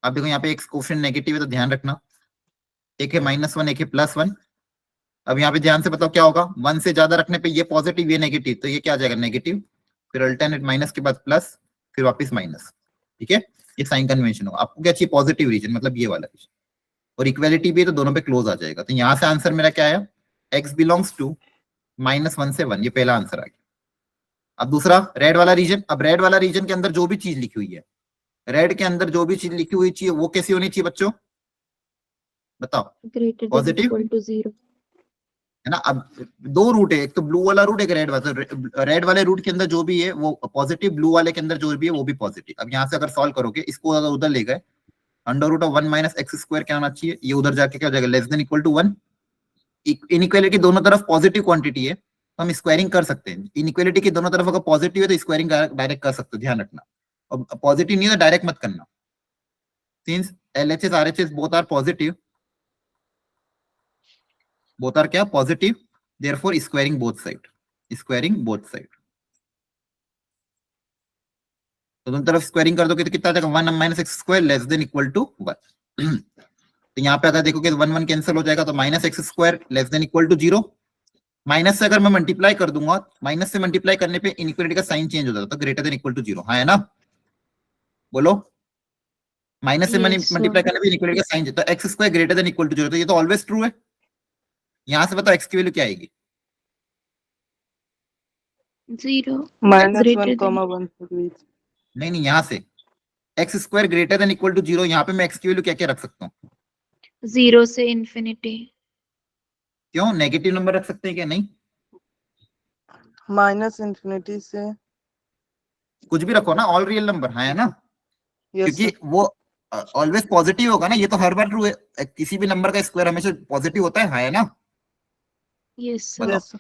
आप देखो यहाँ पे एक कोफिशिएंट नेगेटिव है तो ध्यान रखना, एक है -1 एक है +1। अब यहाँ पे ध्यान से बताओ क्या होगा, 1 से ज्यादा रखने पे ये पॉजिटिव ये नेगेटिव, तो ये क्या आ जाएगा नेगेटिव, फिर अल्टरनेट माइनस के बाद प्लस, फिर वापस माइनस। ठीक है, ये साइन कन्वेंशन होगा। आपको क्या चाहिए? पॉजिटिव रीजन, मतलब ये वाला रीजन, और इक्वालिटी भी है तो दोनों पे क्लोज आ जाएगा। तो यहाँ से आंसर मेरा क्या आया? x बिलोंग्स टू -1 से 1, ये पहला आंसर आ गया। अब दूसरा रेड वाला रीजन, अब रेड वाला रीजन के अंदर जो भी चीज लिखी हुई है, रेड के अंदर जो भी चीज लिखी हुई चाहिए वो कैसी होनी चाहिए बच्चों बताओ? Greater than positive equal to 0. है ना? अब दो रूट है, एक तो ब्लू वाला रूट, एक रेड वाला। रेड वाले रूट के अंदर जो भी है वो पॉजिटिव, ब्लू वाले के अंदर जो भी है वो भी पॉजिटिव। अब यहाँ से अगर सॉल्व करोगे, इसको अगर उधर ले गए, √1 - x² क्या होना चाहिए? ये उधर जाके क्या हो जाएगा? Less than equal to 1। Inequality दोनों तरफ पॉजिटिव क्वांटिटी है तो हम स्क्वायरिंग कर सकते हैं। इनइक्वालिटी की दोनों तरफ अगर पॉजिटिव है तो स्क्वायरिंग डायरेक्ट कर सकते हो, ध्यान रखना। और पॉजिटिव नहीं है तो डायरेक्ट मत करना। Since LHS RHS both are positive, both are क्या? Positive, therefore squaring both side, squaring both side. तो दोनों तरफ स्क्वायरिंग कर दोगे तो कितना आ जाएगा? 1 - x² less than equal to 1। तो यहाँ पे अगर देखोगे तो 1 1 कैंसिल हो जाएगा, तो -x² less than equal to 0। Minus से अगर मैं मल्टीप्लाई कर दूंगा, माइनस से मल्टीप्लाई करने पे इनइक्वालिटी का साइन चेंज हो जाता है, तो ग्रेटर देन इक्वल टू 0, हाँ है ना? बोलो, माइनस से Yes, sir. मल्टीप्लाई करने पे इनइक्वालिटी का साइन, तो x² greater than equal to 0, तो ये तो ऑलवेज ट्रू है। यहां से बताओ x की वैल्यू क्या आएगी? 0. -1, Greater than 1 के बीच। नहीं, यहां से x² greater than equal to 0, यहाँ पे मैं x की वैल्यू क्या क्या रख सकता हूँ? 0 से infinity. क्यों? नेगेटिव नंबर रख सकते हैं क्या? नहीं, -∞ से कुछ भी रखो ना, ऑल रियल नंबर, है ना? यस क्योंकि वो ऑलवेज पॉजिटिव होगा ना, ये तो हर बार ट्रू है। किसी भी नंबर का स्क्वायर हमेशा पॉजिटिव होता है ना? Yes, sir. बताओ। यस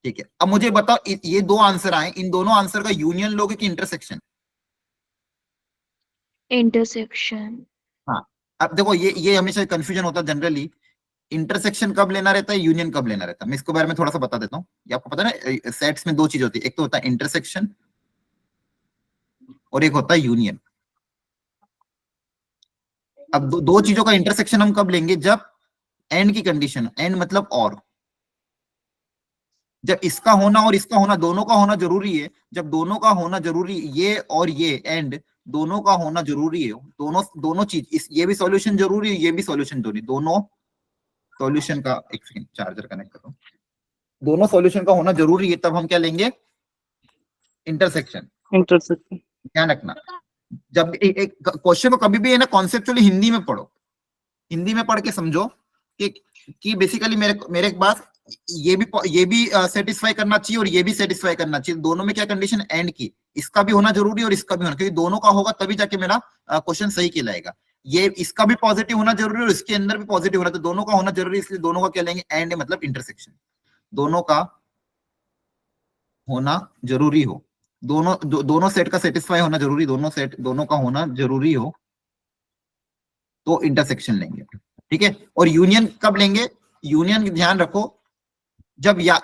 ठीक है, अब मुझे बताओ, ये दो आंसर आए, इन दोनों आंसर का यूनियन लोगे कि इंटरसेक्शन? Intersection. हाँ, अब देखो ये हमेशा कंफ्यूजन होता है जनरली, इंटरसेक्शन कब लेना रहता है, यूनियन कब लेना रहता है। मैं इसके बारे में थोड़ा सा बता देता हूँ। ये आपको पता है ना, सेट्स में दो चीज होती है, एक तो होता है इंटरसेक्शन और एक होता है यूनियन। अब दो चीजों का इंटरसेक्शन हम कब लेंगे? जब एंड की कंडीशन, एंड मतलब और, जब इसका होना और इसका होना दोनों का होना जरूरी है, जब दोनों का होना जरूरी, ये और ये एंड दोनों का होना जरूरी है, दोनों चीज, ये भी सॉल्यूशन जरूरी है, ये भी सॉल्यूशन जरूरी, दोनों सॉल्यूशन का, एक सेकंड चार्जर कनेक्ट करो, दोनों सॉल्यूशन का होना जरूरी है, तब हम क्या लेंगे? इंटरसेक्शन। इंटरसेक्शन। ध्यान रखना, जब एक क्वेश्चन को कभी भी है ना कॉन्सेप्चुअली हिंदी में पढ़ो, हिंदी में पढ़ के समझो कि बेसिकली मेरे पास ये भी सेटिस्फाई करना चाहिए और ये भी सेटिस्फाई करना चाहिए। दोनों में क्या कंडीशन? एंड की, इसका भी होना जरूरी और इसका भी होना, क्योंकि दोनों का होगा तभी जाके मेरा क्वेश्चन सही कहलाएगा। ये इसका भी पॉजिटिव होना जरूरी और इसके अंदर भी पॉजिटिव होना, तो दोनों का होना जरूरी, इसलिए दोनों का क्या लेंगे? एंड मतलब इंटरसेक्शन। दोनों का होना जरूरी हो, दोनों सेट का सेटिस्फाई होना जरूरी, दोनों का होना जरूरी हो तो इंटरसेक्शन लेंगे। ठीक है, और यूनियन कब लेंगे? यूनियन ध्यान रखो, जब या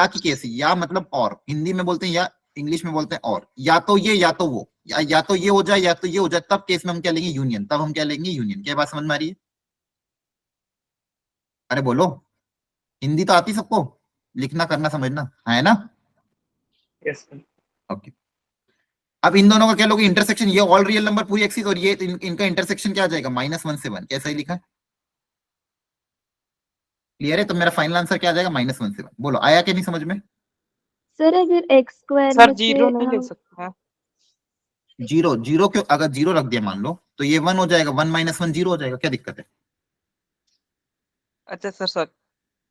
की केस, या मतलब और, हिंदी में बोलते हैं या, इंग्लिश में बोलते हैं और, या तो ये या तो वो, या तो ये हो जाए या तो ये हो जाए, तब केस में हम क्या लेंगे? यूनियन। तब हम क्या लेंगे? यूनियन। क्या बात समझ में आ रही है? अरे बोलो, हिंदी तो आती सबको, लिखना करना समझना, है ना? Yes sir. ओके, अब इन दोनों का क्या लोगे? इंटरसेक्शन। ये ऑल रियल नंबर पूरी एक्सिस और ये इनका इंटरसेक्शन क्या आ जाएगा? -1 से 1। कैसा ही लिखा है? क्लियर है? तो मेरा फाइनल आंसर क्या आ जाएगा? -1 से 1। बोलो, आया कि नहीं समझ में? सर अगर x स्क्वायर सर में से 0 नहीं ले हम सकते हैं। जीरो क्यों? अगर 0 रख दिया मान लो तो ये 1 हो जाएगा, 1 - 1 0 हो जाएगा, क्या दिक्कत है? अच्छा सर सर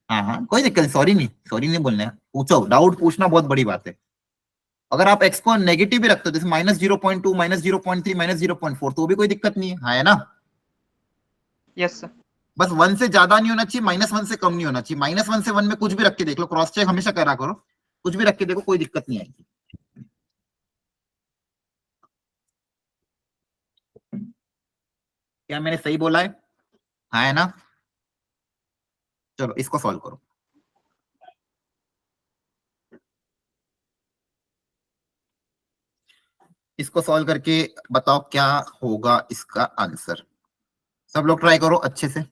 हाँ हाँ, कोई दिक्कत नहीं, सॉरी नहीं बोलना है, पूछो, डाउट पूछना बहुत बड़ी बात है। अगर आप एक्स को नेगेटिव भी रखते हो, जैसे -0.2, -0.3, -0.4, तो भी कोई दिक्कत नहीं है ना? यस सर बस 1 से ज्यादा नहीं होना चाहिए, -1 से कम नहीं होना चाहिए। -1 से 1 में कुछ भी रख के देख लो, क्रॉस चेक हमेशा करा करो, कुछ भी रख के देखो, कोई दिक्कत नहीं आएगी। क्या मैंने सही बोला है? हाँ है ना? चलो इसको सॉल्व करो। इसको सॉल्व करके बताओ क्या होगा इसका आंसर। सब लोग ट्राई करो अच्छे से।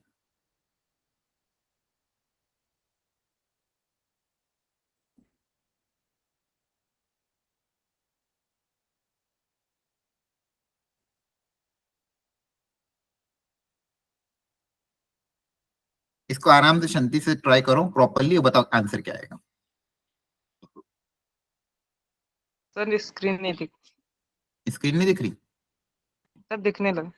इसको आराम से शांति से ट्राई करो प्रॉपरली, बताओ आंसर क्या आएगा। सर स्क्रीन नहीं दिख स्क्रीन नहीं दिख रही? सर दिखने लगा।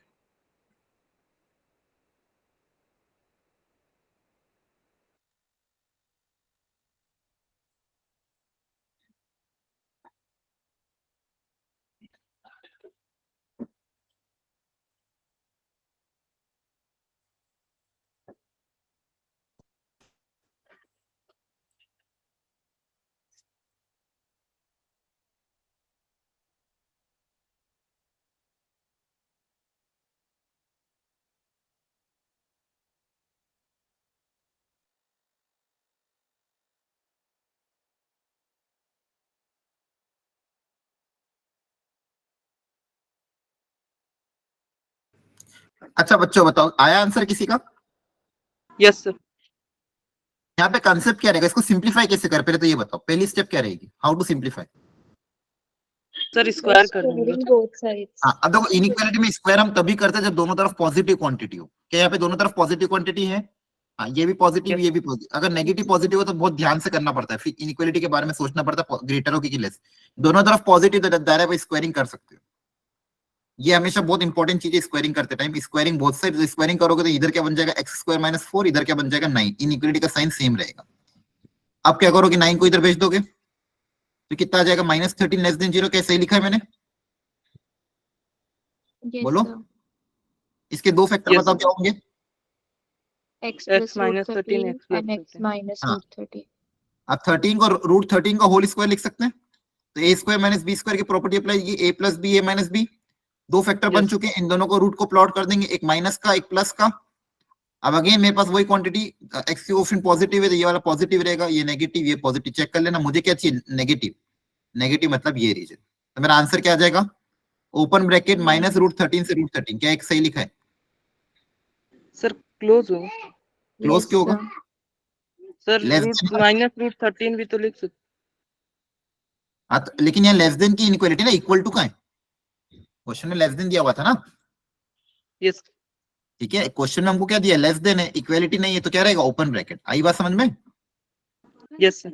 अच्छा बच्चों बताओ, आया आंसर किसी का? यस सर यहाँ पे कंसेप्ट क्या रहेगा, इसको सिंप्लीफाई कैसे कर, पहले तो ये बताओ, पहली स्टेप क्या रहेगी, how to simplify? Sir square कर देंगे। Squaring both sides. हाँ, अब देखो इनइक्वालिटी में स्क्वायर हम तभी करते हैं जब दोनों तरफ पॉजिटिव क्वांटिटी हो। क्या यहाँ पे दोनों तरफ पॉजिटिव क्वांटिटी है? हाँ, ये भी पॉजिटिव, ये भी पॉजिटिव। अगर नेगेटिव पॉजिटिव हो तो बहुत ध्यान से करना पड़ता है, फिर इनइक्वालिटी के बारे में सोचना पड़ता है, ग्रेटर हो कि लेस। दोनों तरफ पॉजिटिव दायरा स्क्वायरिंग कर सकते हो। ये हमेशा बहुत इंपॉर्टेंट चीज है स्क्वायरिंग करते time, squaring both side. Squaring करोगे तो इधर क्या बन जाएगा, x² - 4, इधर क्या बन जाएगा 9। इनइक्वालिटी का साइन सेम रहेगा। अब क्या करोगे, 9 को इधर भेज दोगे तो कितना आ जाएगा, -13 लेस देन 0। कैसे लिखा है मैंने, Yes, बोलो? sir. इसके दो फैक्टर Yes, बताओ sir. क्या होंगे? X plus root -13 13 x and x minus हाँ। root 13. आप 13 को √13 का होल स्क्वायर लिख सकते हैं, तो a² - b² की प्रॉपर्टी अप्लाई की, a + b a - b। दो फैक्टर बन Yes. चुके हैं, इन दोनों को रूट को प्लॉट कर देंगे, एक माइनस का एक प्लस का। अब अगेन मेरे पास वही क्वांटिटी, एक्स की ऑप्शन पॉजिटिव है तो ये वाला पॉजिटिव रहेगा, ये नेगेटिव ये पॉजिटिव। चेक कर लेना, मुझे क्या चाहिए, नेगेटिव। नेगेटिव मतलब ये रीजन, तो मेरा आंसर क्या आ जाएगा, ओपन ब्रैकेट -√13 से √13। क्या एक सही लिखा है? सर क्लोज हो। क्लोज Yes, क्यों होगा? sir. Sir less root than, -√13 भी तो लिख सकते। लेकिन यहाँ लेस देन की इनइक्वालिटी ना, इक्वल टू का है, क्वेश्चन में लेस देन दिया हुआ था ना। यस ठीक है, क्वेश्चन में हमको क्या दिया, लेस देन है, इक्वालिटी नहीं है, तो क्या रहेगा, ओपन ब्रैकेट। आई बात समझ में? यस सर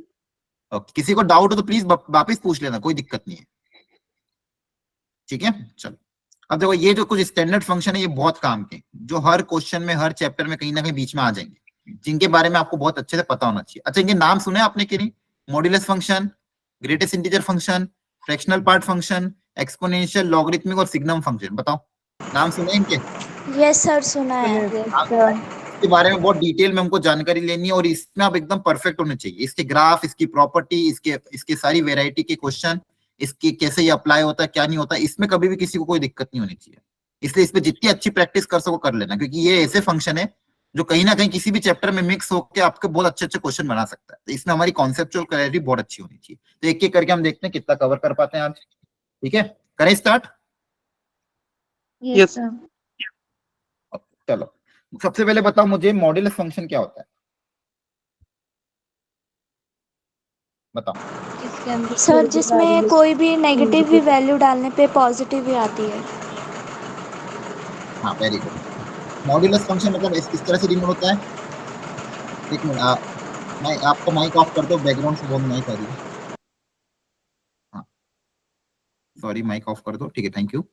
किसी को डाउट हो तो प्लीज वापस पूछ लेना, कोई दिक्कत नहीं है। ठीक है, चलो। अब देखो ये जो कुछ स्टैंडर्ड फंक्शन है, ये बहुत काम के, जो हर क्वेश्चन में हर चैप्टर में कहीं ना कहीं बीच में आ जाएंगे, जिनके बारे में आपको बहुत अच्छे से पता होना चाहिए। अच्छा, इनके नाम सुने आपने कि नहीं? Modulus function, greatest integer function, fractional part function, exponential, logarithmic और सिग्नम फंक्शन, बताओ नाम सुने इनके? Yes, sir. सुना है. Yes, sir. इसके बारे में बहुत डिटेल में हमको जानकारी लेनी है, और इसमें आप एकदम परफेक्ट होने चाहिए। इसके ग्राफ, इसकी प्रॉपर्टी, इसके सारी वेराइटी के क्वेश्चन, इसकी कैसे ये अप्लाई होता है क्या नहीं होता, इसमें कभी भी किसी को कोई दिक्कत नहीं होनी चाहिए। इसलिए इस पे जितनी अच्छी प्रैक्टिस कर सको कर लेना, क्योंकि ये ऐसे फंक्शन है जो कहीं ना कहीं किसी भी चैप्टर में मिक्स होकर आपके बहुत अच्छे अच्छे क्वेश्चन बना सकता है। तो इसमें हमारी कॉन्सेप्चुअल क्लैरिटी बहुत अच्छी होनी चाहिए। तो एक एक करके हम देखते हैं कितना कवर कर पाते हैं आज। ठीक है, करें स्टार्ट? Yes, Yes. sir. चलो, सबसे पहले बताओ मुझे मॉड्यूलस फंक्शन क्या होता है, बताओ। इसके अंदर सर कोई भी जिसमें variable- कोई भी नेगेटिव भी वैल्यू डालने पे पॉजिटिव ही आती है. हाँ, वेरी गुड। मॉड्यूलस फंक्शन मतलब इस तरह से डिनोट होता है। एक मिनट, मैं आपको माइक ऑफ कर दो, बैकग्राउंड से बहुत नॉइस आ रही है। हाँ, सॉरी, माइक ऑफ कर दो, ठीक है, थैंक यू।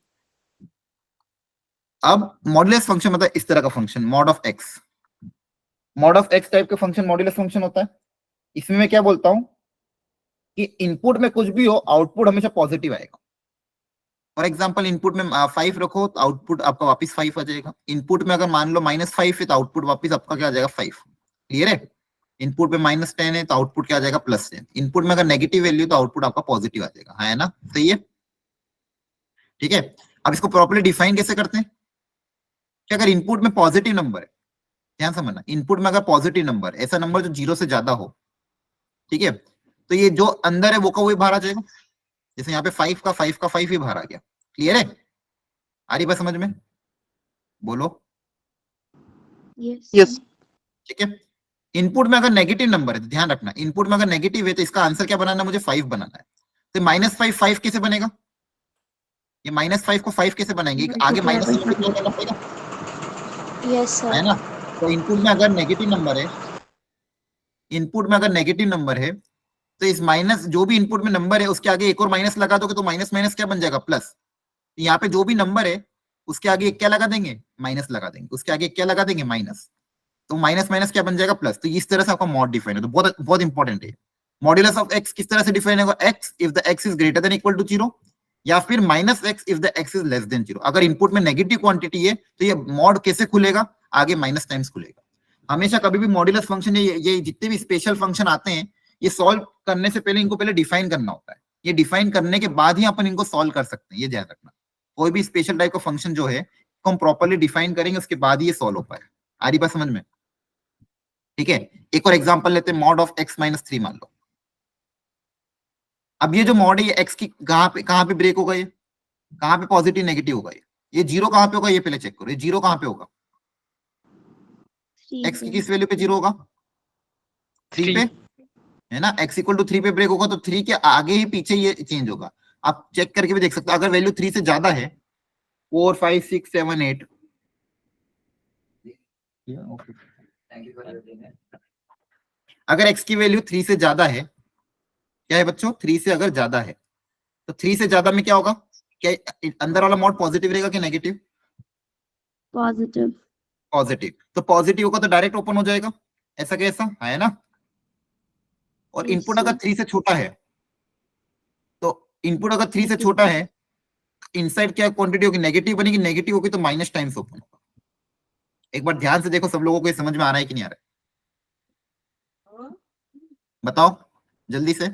अब मॉड्यूलस फंक्शन मतलब इस तरह का function, mod of x. Mod of x type का फंक्शन मॉड्यूलस फंक्शन होता है। इसमें मैं क्या बोलता हूं कि इनपुट में कुछ भी हो आउटपुट हमेशा पॉजिटिव आएगा। फॉर एग्जाम्पल इनपुट में 5 रखो तो आउटपुट आपका वापस 5 आ जाएगा। इनपुट में अगर मान लो -5 है तो आउटपुट वापस आपका क्या आ जाएगा 5। क्लियर है? इनपुट में -10 है तो आउटपुट क्या आ जाएगा +10। इनपुट में अगर नेगेटिव वैल्यू तो आउटपुट आपका पॉजिटिव आ जाएगा, है ना? सही है, ठीक है। अब इसको प्रॉपर्ली डिफाइन कैसे करते हैं कि अगर इनपुट में पॉजिटिव नंबर है, ध्यान समझना, इनपुट में अगर पॉजिटिव नंबर, ऐसा नंबर जो 0 से ज्यादा हो, ठीक है, तो ये जो अंदर है वो का वही बाहर आ जाएगा। जैसे यहाँ पे 5 का 5 ही बाहर आ गया। क्लियर है? आ रही बात समझ में? बोलो। Yes. Yes. ठीक है। इनपुट में अगर नेगेटिव नंबर है तो ध्यान रखना, इनपुट में अगर नेगेटिव है तो इसका आंसर क्या बनाना है, मुझे 5 बनाना है। तो -5 कैसे बनेगा? ये -5 को 5 कैसे बनाएंगे? आगे माइनस करना पड़ेगा, Yes, sir. है ना? तो इनपुट में अगर नेगेटिव नंबर है, इनपुट में अगर नेगेटिव नंबर है तो इस माइनस जो भी इनपुट में नंबर है उसके आगे एक और माइनस लगा दोगे तो माइनस माइनस क्या बन जाएगा, प्लस। यहाँ पे जो भी नंबर है उसके आगे एक क्या लगा देंगे, माइनस लगा देंगे, उसके आगे क्या लगा देंगे, माइनस। तो माइनस माइनस क्या बन जाएगा, प्लस। तो इस तरह से आपका मॉड डिफाइन है। तो बहुत बहुत इंपॉर्टेंट है। मॉड्यूलस ऑफ एक्स किस तरह से डिफाइन होगा, X if the X is greater than equal to 0 या फिर -x if the x is less than 0। अगर इनपुट में नेगेटिव क्वांटिटी है तो ये मॉड कैसे खुलेगा, आगे माइनस टाइम्स खुलेगा। हमेशा कभी भी मॉड्यूलस फंक्शन, ये जितने भी स्पेशल फंक्शन आते हैं, ये सॉल्व करने से पहले इनको पहले डिफाइन करना होता है। ये डिफाइन करने के बाद ही अपन इनको सॉल्व कर सकते हैं, ये ध्यान रखना। कोई भी स्पेशल टाइप का फंक्शन जो है तो हम प्रॉपर्ली डिफाइन करेंगे, उसके बाद ही ये सॉल्व हो पाएगा। आ रही बात समझ में? ठीक है। एक और एग्जांपल लेते हैं, मॉड ऑफ x - 3 मान लो। अब ये जो मॉड है ये x की कहां पे ब्रेक होगा, ये कहां पे पॉजिटिव नेगेटिव होगा, ये 0 कहां पे होगा, ये पहले चेक करो। ये 0 कहां पे होगा, x की किस वैल्यू पे 0 होगा, 3 पे, है ना? x = 3 पे ब्रेक होगा तो 3 के आगे ही पीछे ये चेंज होगा। आप चेक करके भी देख सकते हो, अगर वैल्यू 3 से ज्यादा है, 4 5 6 7 8, अगर x की वैल्यू 3 से ज्यादा है, क्या है बच्चों, 3 से अगर ज्यादा है तो 3 से ज्यादा में क्या होगा, क्या अंदर वाला मॉड पॉजिटिव रहेगा कि नेगेटिव? Positive. पॉजिटिव। तो पॉजिटिव होगा तो डायरेक्ट ओपन हो जाएगा, ऐसा कैसा, है ना? और Yes, इनपुट अगर sir. 3 से छोटा है, तो इनपुट अगर 3 से छोटा है, इनसाइड क्या क्वांटिटी होगी, नेगेटिव बनेगी। नेगेटिव होगी तो माइनस टाइम्स ओपन होगा। एक बार ध्यान से देखो, सब लोगों को ये समझ में आ रहा है कि नहीं आ रहा है? बताओ जल्दी से।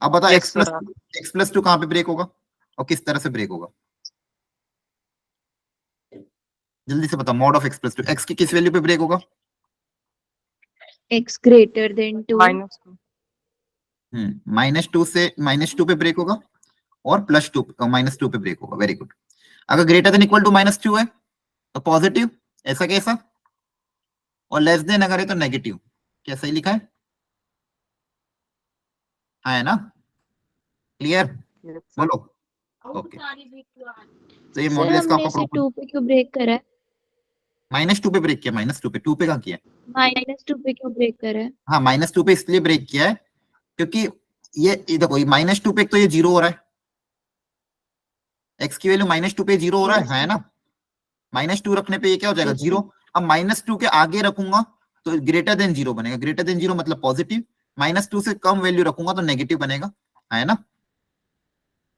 अब बताओ Yes, x sir. + 2 कहां पे ब्रेक होगा और किस तरह से ब्रेक होगा, जल्दी से बताओ। मॉड ऑफ x + 2, x की किस वैल्यू पे ब्रेक होगा? X greater than 2. -2. -2 से -2 पे ब्रेक होगा और +2 -2 पे ब्रेक होगा। Very good. अगर ग्रेटर देन इक्वल टू -2 है तो पॉजिटिव, ऐसा कैसा, और लेस देन अगर है तो नेगेटिव। क्या सही लिखा है? हाँ, है ना? क्लियर? Yes, sir. बोलो। ओके, तो ये सर मॉड्यूलस का हमने आपका इसे 2 पे क्यों ब्रेक करा है? -2 पे ब्रेक किया, -2 पे, 2 पे कहाँ किया? -2 पे क्यों ब्रेक करा है? हाँ, -2 पे इसलिए ब्रेक किया है क्योंकि ये देखो, -2 पे तो ये 0 हो रहा है, x की वैल्यू -2 पे 0 हो रहा है ना? -2 रखने पे ये क्या हो जाएगा, 0। अब -2 के आगे रखूंगा तो ग्रेटर देन 0 बनेगा। ग्रेटर देन 0 मतलब पॉजिटिव। -2 से कम वैल्यू रखूंगा तो नेगेटिव बनेगा, है ना?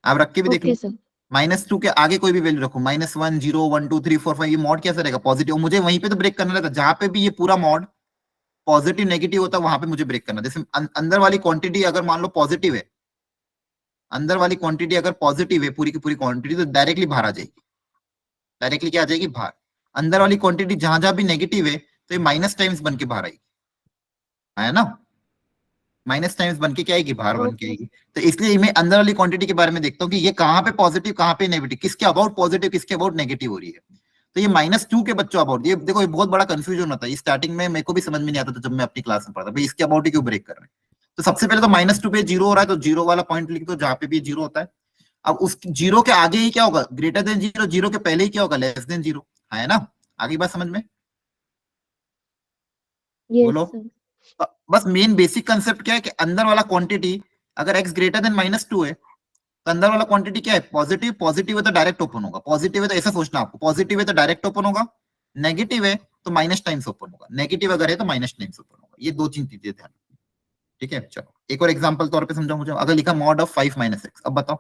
आप रख के भी देख लो। Okay sir. -2 के आगे कोई भी वैल्यू रखो, -1 0 1 2 3 4 5, ये मॉड कैसा रहेगा, पॉजिटिव। मुझे वहीं पे तो ब्रेक करना रहता, जहां पे भी ये पूरा मॉड पॉजिटिव नेगेटिव होता है वहां पे मुझे ब्रेक करना। जैसे अंदर वाली क्वांटिटी अगर मान लो पॉजिटिव है, अंदर वाली क्वांटिटी अगर पॉजिटिव है, पूरी की पूरी क्वांटिटी, तो डायरेक्टली बाहर आ जाएगी। डायरेक्टली क्या आ जाएगी, बाहर। अंदर वाली क्वांटिटी जहां जहां भी नेगेटिव है तो ये माइनस टाइम्स बन के बाहर आएगी, है ना? माइनस टाइम्स बन के क्या आएगी, बाहर बन के आएगी। तो इसलिए मैं अंदर वाली क्वांटिटी के बारे में देखता हूँ कि ये कहाँ पे पॉजिटिव, कहाँ पे नेगेटिव, किसके अबाउट पॉजिटिव, किसके अबाउट नेगेटिव हो रही है। तो ये -2 के बच्चों अबाउट, ये देखो, ये बहुत बड़ा कंफ्यूजन होता है। स्टार्टिंग में मेरे को भी समझ में नहीं आता था जब मैं अपनी क्लास में पढ़ता, भाई इसके अबाउट ही क्यों ब्रेक कर रहे हैं। तो सबसे पहले तो -2 पे 0 हो रहा है तो 0 वाला पॉइंट लिख दो जहां पे भी 0 होता है। अब उस 0 के आगे ही क्या होगा, ग्रेटर देन 0, 0 के पहले ही क्या होगा, लेस देन 0, है ना? आगे बात समझ में? बोलो। Yes sir. बस मेन बेसिक कंसेप्ट क्या है कि अंदर वाला क्वांटिटी अगर x ग्रेटर देन -2 है तो अंदर वाला क्वांटिटी क्या है, पॉजिटिव। पॉजिटिव है तो डायरेक्ट ओपन होगा। पॉजिटिव है तो ऐसा सोचना आपको, पॉजिटिव है तो डायरेक्ट ओपन होगा, नेगेटिव है तो माइनस टाइम्स ओपन होगा, नेगेटिव अगर है तो माइनस टाइम्स ओपन होगा। ये 2 चीजें ध्यान रखनी। ठीक है, चलो एक और एग्जांपल तौर पे समझाओ मुझे। अगर लिखा मॉड ऑफ 5 माइनस एक्स, अब बताओ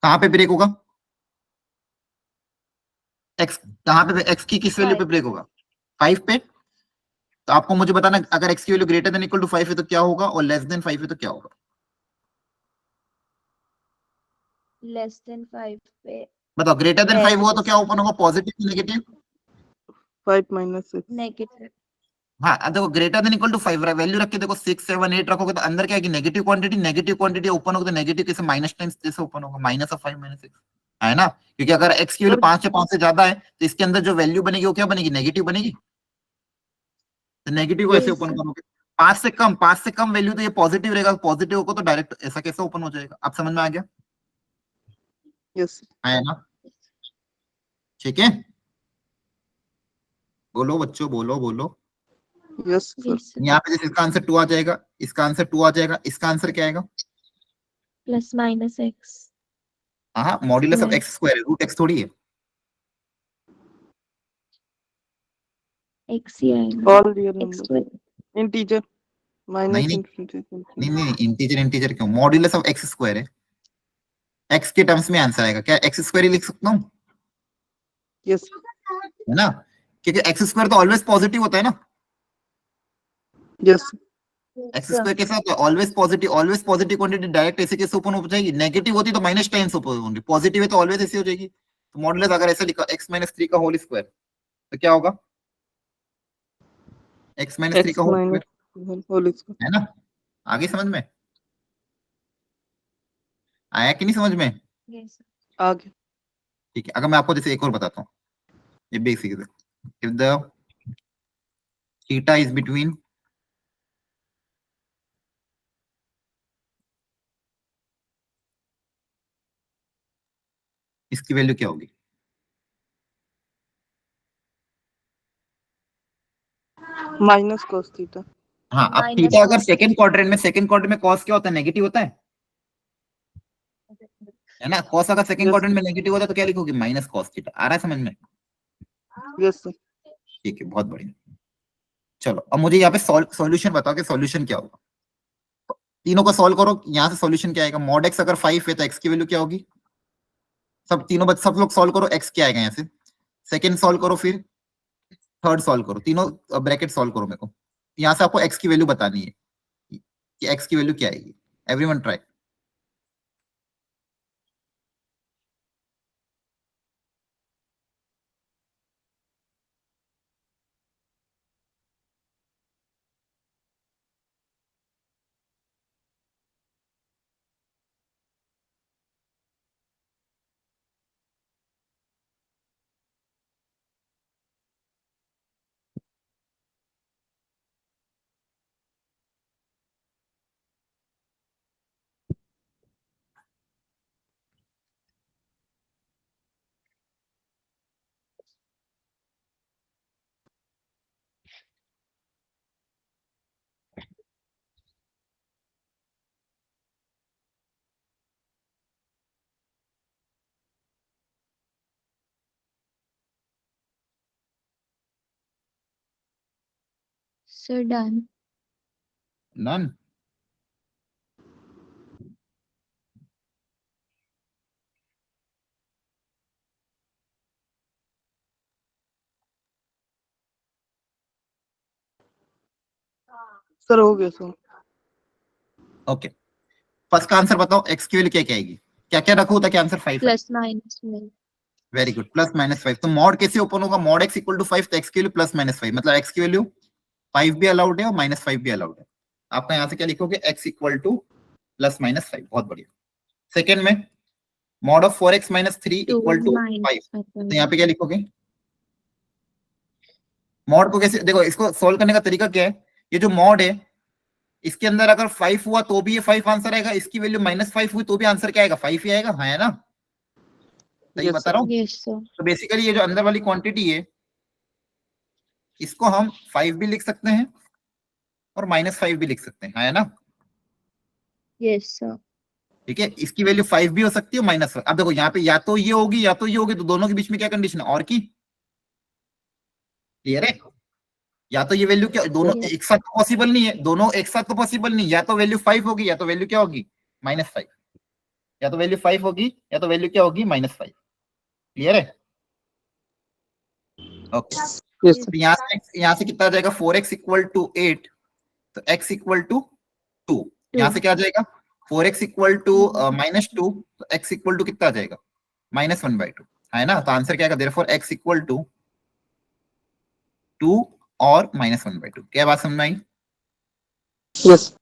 कहां पे ब्रेक होगा? एक्स कहां पे, एक्स की किस वैल्यू पे ब्रेक होगा? 5 पे। तो आपको मुझे बताना अगर एक्स की value greater than equal to 5 है तो क्या होगा, और लेस देन 5 है तो क्या होगा? लेस देन 5 पे बताओ, ग्रेटर देन 5 हुआ तो क्या Yes. ओपन होगा, पॉजिटिव नेगेटिव? 5 minus 6. नेगेटिव। हाँ, अब देखो greater than equal to 5 value रख के देखो 6 7 8 रखोगे तो अंदर क्या है कि नेगेटिव क्वांटिटी ओपन होगा तो नेगेटिव कैसे माइनस टाइम्स जैसे ओपन होगा, माइनस ऑफ 5 माइनस 6 है ना, क्योंकि अगर x की वैल्यू 5 से ज्यादा है तो इसके अंदर जो वैल्यू बनेगी वो क्या बनेगी, नेगेटिव बनेगी। तो नेगेटिव को ऐसे Yes, ओपन sir. करोगे। 5 से कम वैल्यू तो ये पॉजिटिव रहेगा, पॉजिटिव होगा तो डायरेक्ट ऐसा कैसे ओपन हो जाएगा? आप समझ में आ गया? Yes. है ना, ठीक है, बोलो बच्चों, बोलो बोलो। Yes, sir. Yes, sir. यहाँ पे जैसे इसका आंसर 2 आ जाएगा, इसका आंसर 2 आ जाएगा, इसका आंसर क्या आएगा? Plus minus x. हाँ, modulus of Square. X square है, रूट एक्स थोड़ी है। X ही आएगा। All real X numbers. square. Integer. Minus नहीं। infinity. नहीं, इंटीजर क्यों, मॉड्यूलस ऑफ एक्स स्क्वायर है, एक्स के टर्म्स में आंसर आएगा। क्या एक्स स्क्वायर ही लिख सकता हूँ? Yes. है ना, क्योंकि एक्स स्क्वायर तो ऑलवेज पॉजिटिव होता है ना। Yes. एक्स स्क्वायर के साथ ऑलवेज पॉजिटिव क्वांटिटी डायरेक्ट ऐसे कैसे ओपन हो जाएगी? नेगेटिव होती तो माइनस टाइम्स ओपन होगी, पॉजिटिव है तो ऑलवेज ऐसे हो जाएगी। तो मॉडुलस अगर ऐसे लिखा x माइनस 3 का होल स्क्वायर तो क्या होगा? x माइनस 3 X का whole minus square, whole square. है ना। आगे समझ में आया कि नहीं समझ में? Yes, sir. आगे. ठीक है, अगर मैं आपको जैसे एक और बताता हूँ, ये बेसिक है। If the theta is between इसकी वैल्यू क्या होगी? Minus cos theta. हाँ, अब Minus थीटा अगर cos सेकंड क्वाड्रेंट में कॉस क्या होता है, नेगेटिव होता है ना। कॉस अगर सेकंड Yes. क्वाड्रेंट में नेगेटिव होता है तो क्या लिखोगे, माइनस कॉस थीटा। आ रहा है समझ में? Yes, sir. ठीक है, बहुत बढ़िया। चलो अब मुझे यहाँ पे सॉल्यूशन बताओ कि सॉल्यूशन क्या होगा। तीनों को सॉल्व करो, यहाँ से सॉल्यूशन क्या आएगा? मॉड एक्स अगर 5 है तो एक्स की वैल्यू क्या होगी? सब लोग सॉल्व करो, एक्स क्या आएगा यहाँ से। सेकंड सॉल्व करो, फिर थर्ड सॉल्व करो, तीनों ब्रैकेट सॉल्व करो मेरे को। यहाँ से आपको एक्स की वैल्यू बतानी है कि एक्स की वैल्यू क्या आएगी। Everyone try. Sir, done. Done. Sir हो गया sir. ओके, फर्स्ट का आंसर बताओ, एक्स की वैल्यू क्या क्या आएगी? क्या क्या रखो ताकि आंसर 5 है? Plus minus 1. Very good, plus minus 5। तो मॉड कैसे ओपन होगा? मॉड एक्स इक्वल टू 5 तो एक्स की वैल्यू प्लस माइनस 5, मतलब एक्स की वैल्यू 5 भी अलाउड है और माइनस 5 भी अलाउड है। आपका यहाँ से क्या लिखोगे? X equal to plus minus 5। बहुत बढ़िया। सेकेंड में mod of 4x minus 3 2 equal to minus 5, 5. तो यहाँ पे क्या लिखोगे? मॉड को कैसे देखो, इसको सोल्व करने का तरीका क्या है? ये जो मॉड है इसके अंदर अगर 5 हुआ तो भी ये 5 आंसर आएगा, इसकी वैल्यू माइनस 5 हुई तो भी आंसर क्या आएगा? 5 ही आएगा। हाँ, है ना, सही Yes, बता sir. रहा हूँ। Yes, sir. तो बेसिकली ये जो अंदर वाली क्वांटिटी है इसको हम 5 भी लिख सकते हैं और माइनस 5 भी लिख सकते हैं, है ना। Yes, sir. ठीक है, इसकी वैल्यू 5 भी हो सकती है माइनस। अब देखो यहाँ पे या तो ये होगी या तो ये होगी, तो दोनों के बीच में क्या कंडीशन है? और की क्लियर है? या तो ये वैल्यू क्या दोनों Yes. एक साथ तो पॉसिबल नहीं है, दोनों एक साथ तो पॉसिबल नहीं, या तो वैल्यू 5 होगी या तो वैल्यू क्या होगी -5, या तो वैल्यू 5 होगी या तो वैल्यू क्या होगी -5। क्लियर है? Okay, Yes, sir. तो यहाँ से कितना आ जाएगा 4x इक्वल टू 8, तो x इक्वल टू 2, यहाँ से क्या आ जाएगा 4x इक्वल टू -2, तो x इक्वल टू कितना आ जाएगा -1/2, है ना? तो आंसर क्या आएगा देयरफॉर x इक्वल टू 2 और -1/2। क्या बात समझ में आई? Yes.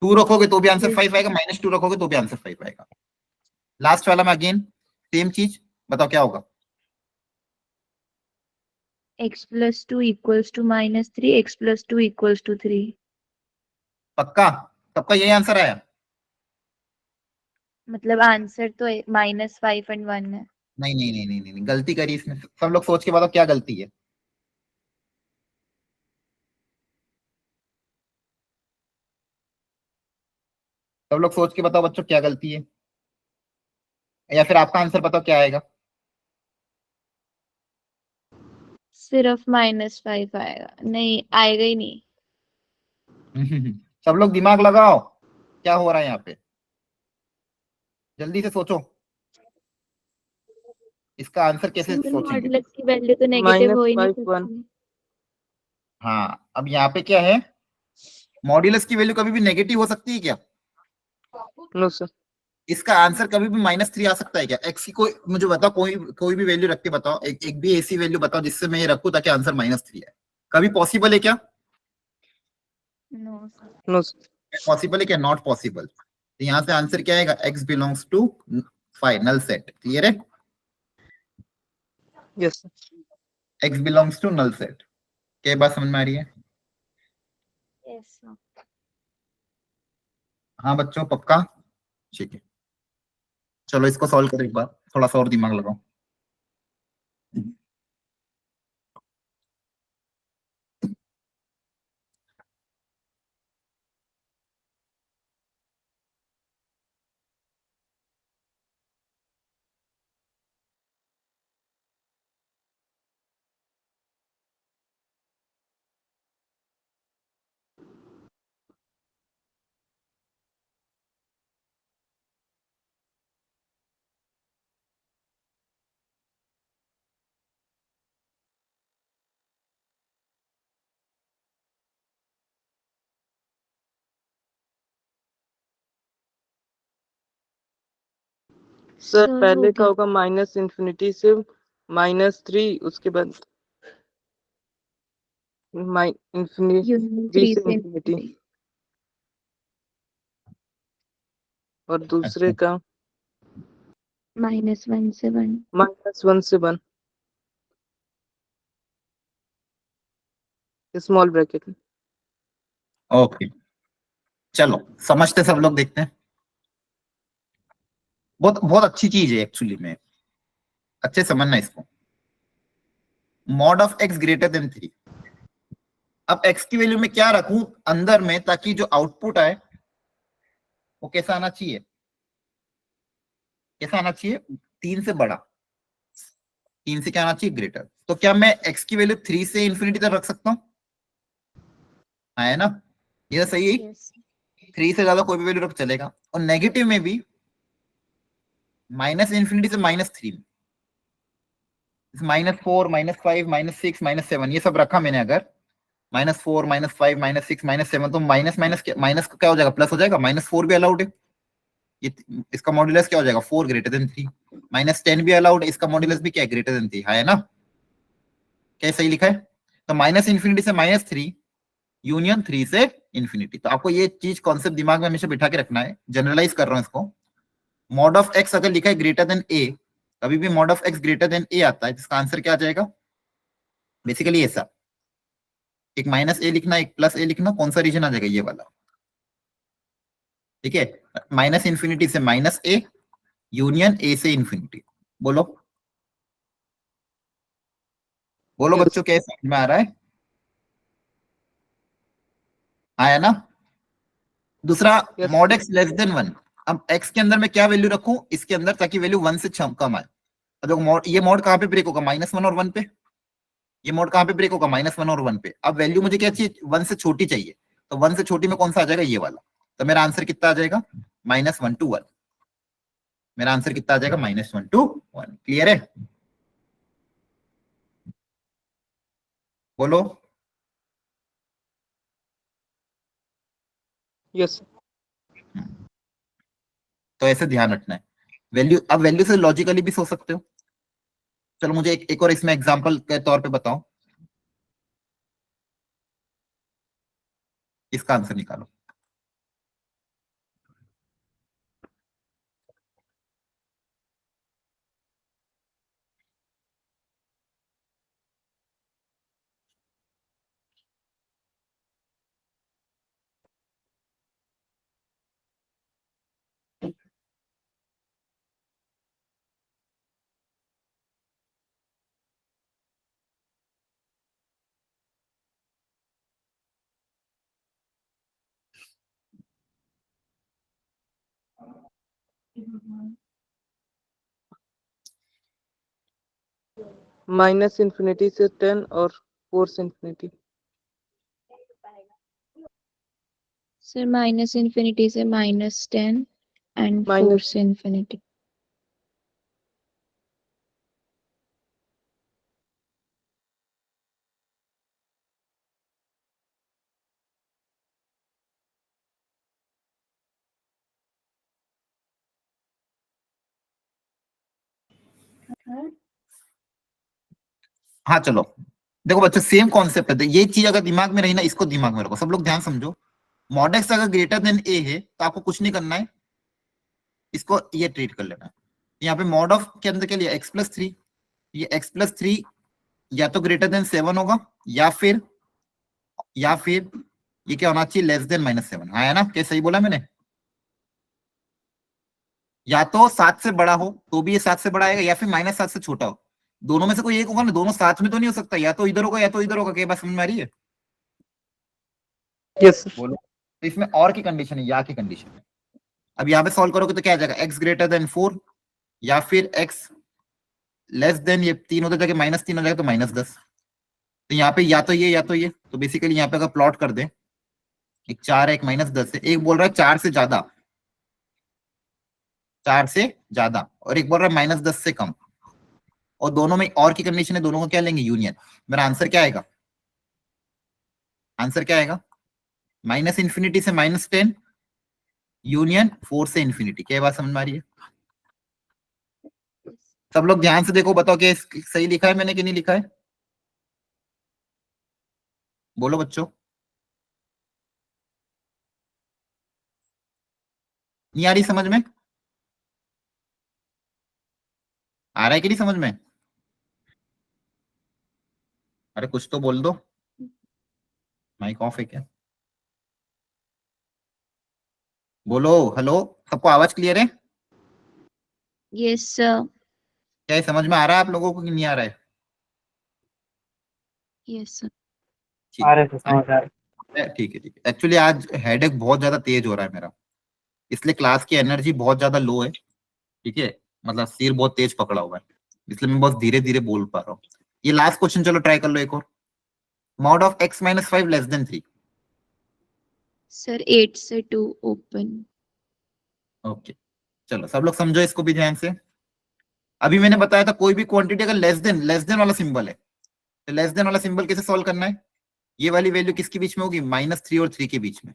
2 रखोगे तो भी आंसर 5 आएगा, -2 रखोगे तो भी आंसर 5 आएगा। लास्ट वाला में अगेन सेम चीज, बताओ क्या होगा? X plus 2 equals to -3, x plus 2 equals to 3. पक्का? सबका यही आंसर आया? मतलब आंसर तो -5 and 1 है। नहीं नहीं नहीं नहीं नहीं, नहीं, गलती करी इसमें। सब लोग सोच के बताओ क्या गलती है? सब लोग सोच के बताओ बच्चों क्या गलती है, या फिर आपका आंसर बताओ क्या आएगा? सिर्फ -5 आएगा, नहीं आएगा ही नहीं। सब लोग दिमाग लगाओ, क्या हो रहा है यहाँ पे? जल्दी से सोचो, इसका आंसर कैसे सोचेंगे? मॉडुलस की वैल्यू तो नेगेटिव हो ही नहीं -5, 1. सकती। हाँ, अब यहाँ पे क्या है, मॉड्यूलस की वैल्यू कभी भी नेगेटिव हो सकती है क्या? No, sir. इसका आंसर कभी भी -3 आ सकता है क्या? एक्स की कोई मुझे बताओ, कोई भी वैल्यू रख के बताओ, एक भी ऐसी वैल्यू बताओ जिससे मैं ये रखूं ताकि आंसर -3 आए। कभी पॉसिबल है क्या? No sir. No, sir. Possible है क्या? Not possible. तो यहाँ से आंसर क्या आएगा? X belongs to final set. Clear है? Yes, sir. X belongs to null set. क्या बात समझ में आ रही है? Yes sir. हाँ बच्चों, पक्का? ठीक है, चलो इसको सॉल्व करो एक बार, थोड़ा सा और दिमाग लगाओ। सर Sir, पहले हो का गया। होगा -∞ से -3, उसके बाद इंफिनिटी यूनियन 3 3 से से इंफिनिटी, infinity। और दूसरे अच्छा, का -1 से 1। -1 से 1 स्मॉल ब्रैकेट में। ओके, चलो समझते सब लोग, देखते हैं। बहुत बहुत अच्छी चीज है एक्चुअली में, अच्छे समझना इसको। Mod of X greater then 3। अब एक्स की वैल्यू में क्या रखूं अंदर में ताकि जो आउटपुट आए वो कैसा आना चाहिए? कैसा आना चाहिए? 3 से बड़ा, 3 से क्या आना चाहिए? ग्रेटर। तो क्या मैं एक्स की वैल्यू 3 से इंफिनिटी तक रख सकता हूँ? है ना? ये तो सही है। यस। 3 से ज्यादा कोई भी वैल्यू रख चलेगा। और नेगेटिव में भी -∞ से -3, -4, -5, -6, -7 ये सब रखा मैंने। अगर -4, -5, -6, -7 तो माइनस माइनस का क्या हो जाएगा? प्लस हो जाएगा। -4 भी अलाउड है, ये इसका मॉड्यूलस क्या हो जाएगा? 4 ग्रेटर देन 3। -10 भी अलाउड है, इसका मॉड्यूलस भी क्या है? ग्रेटर देन 3, है ना? क्या सही लिखा है? तो -∞ से -3 यूनियन 3 से इंफिनिटी। तो आपको ये चीज कॉन्सेप्ट दिमाग में हमेशा बिठा के रखना है। जनरलाइज कर रहा हूं इसको। मॉड ऑफ एक्स अगर लिखा है ग्रेटर देन ए, कभी भी mod of X greater than A आता है, जिसका आंसर क्या आ जाएगा? बेसिकली ऐसा, एक -a लिखना, एक +a लिखना, कौन सा रीजन आ जाएगा? ये वाला। ठीक है, -∞ से -a यूनियन a से इंफिनिटी। बोलो बोलो Yes. बच्चों, क्या समझ में आ रहा है? आया ना? दूसरा, Yes. Mod X less then 1। अब एक्स के अंदर मैं क्या वैल्यू रखूं इसके अंदर ताकि वैल्यू 1 से कम आए? तो ये मॉड कहां पे ब्रेक होगा? -1 और 1 पे। ये मोड कहाँ पे ब्रेक होगा, -1 और 1 पे। अब वैल्यू मुझे क्या चाहिए, 1 से छोटी चाहिए, तो 1 से छोटी में कौन सा आ जाएगा, ये वाला। तो मेरा आंसर कितना आ जाएगा, -1 to 1। मेरा आंसर कितना आ जाएगा, -1 to 1। क्लियर है, बोलो। Yes. तो ऐसे ध्यान रखना है वैल्यू। अब वैल्यू से लॉजिकली भी सोच सकते हो। चलो मुझे एक और इसमें एग्जांपल के तौर पे बताओ, इसका आंसर निकालो। -∞ से 10 और 4 से infinity। सर -∞ से -10 and 4 Minus- से infinity। हाँ चलो, देखो बच्चों सेम कॉन्सेप्ट है। ये चीज अगर दिमाग में रही ना, इसको दिमाग में रखो, सब लोग ध्यान समझो। मॉड एक्स अगर ग्रेटर देन ए है तो आपको कुछ नहीं करना है, इसको ये ट्रीट कर लेना है। यहाँ पे मॉड ऑफ के अंदर के लिए x+3, ये x+3 या तो ग्रेटर देन 7 होगा, या फिर ये क्या होना चाहिए, लेस देन -7। हाँ है ना, क्या सही बोला मैंने? या तो 7 से बड़ा हो तो भी ये 7 से बड़ा आएगा, या फिर -7 से छोटा हो। दोनों में से कोई एक होगा ना, दोनों साथ में तो नहीं हो सकता, या तो इधर होगा या तो इधर होगा। क्या बात समझ में आ रही है? Yes, sir. बोलो। तो इसमें और की कंडीशन है, या की कंडीशन है। अब यहाँ पे सॉल्व करोगे तो क्या आ जाएगा, x ग्रेटर देन 4 या फिर x लेस देन, ये 3 होते जाके -3 हो जाएगा, तो -10। तो यहाँ पे या तो ये या तो ये, तो बेसिकली यहाँ पे अगर प्लॉट कर दे, एक 4 है, एक -10 है, एक बोल रहा है 4 से ज्यादा, 4 से ज्यादा, और एक बोल रहा है -10 से कम, और दोनों में और की कंडीशन है, दोनों को क्या लेंगे, यूनियन। मेरा आंसर क्या आएगा, आंसर क्या आएगा, -∞ से -10 यूनियन 4 से इन्फिनिटी। क्या बात समझ में आ रही है? सब लोग ध्यान से देखो, बताओ कि सही लिखा है मैंने कि नहीं लिखा है, बोलो बच्चों। नहीं आ रही समझ में? आ रहा है कि नहीं समझ में? अरे कुछ तो बोल दो, माइक ऑफ है क्या? बोलो, हेलो, सबको आवाज क्लियर है? Yes sir. क्या ये समझ में आ रहा है आप लोगों को कि नहीं आ रहा है? Yes sir. ठीक आ रहे थे, समझ आ रहे। ठीक है, ठीक है। एक्चुअली आज हेडेक बहुत ज्यादा तेज हो रहा है मेरा, इसलिए क्लास की एनर्जी बहुत ज्यादा लो है। ठीक है, मतलब सिर बहुत तेज पकड़ा हुआ है, इसलिए मैं बहुत धीरे धीरे बोल पा रहा हूँ। ये लास्ट क्वेश्चन चलो ट्राई कर लो एक और। Mod of x-5 less than 3। Sir 8 से 2 ओपन। ओके, चलो सब लोग समझो इसको भी ध्यान से। अभी मैंने बताया था कोई भी क्वांटिटी अगर लेस देन वाला सिंबल है, तो लेस देन वाला सिंबल कैसे सॉल्व करना है, ये वाली वैल्यू किसके बीच में होगी, -3 और 3 के बीच में,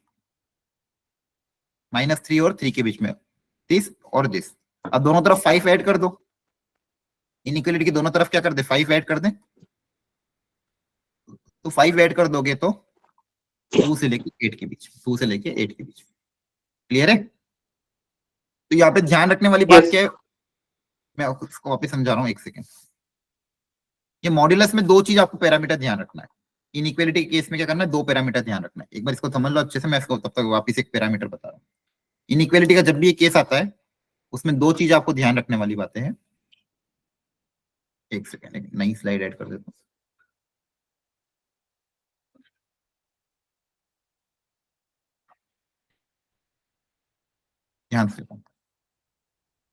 -3 और 3 के बीच में, दिस और दिस। अब दोनों तरफ 5 ऐड कर दो, इनइक्वालिटी की दोनों तरफ क्या कर दे, 5 ऐड कर दे। तो 5 ऐड कर दोगे तो 2 से लेके 8 के बीच, 2 से लेके 8 के बीच। क्लियर है? तो यहाँ पे ध्यान रखने वाली बात Yes. क्या है, मैं उसको वापस समझा रहा हूँ, एक सेकेंड। ये मॉड्यूलस में दो चीज आपको पैरामीटर ध्यान रखना है। इनइक्वालिटी के केस में क्या करना है, दो पैरामीटर ध्यान रखना है। एक बार इसको समझ लो अच्छे से, मैं इसको तब तक वापस एक पैरामीटर बता रहा हूँ। इनइक्वालिटी का जब भी ये केस आता है, उसमें दो चीज आपको ध्यान रखने वाली बातें हैं। एक सेकेंड, एक नई स्लाइड ऐड कर देता हूँ। ध्यान से,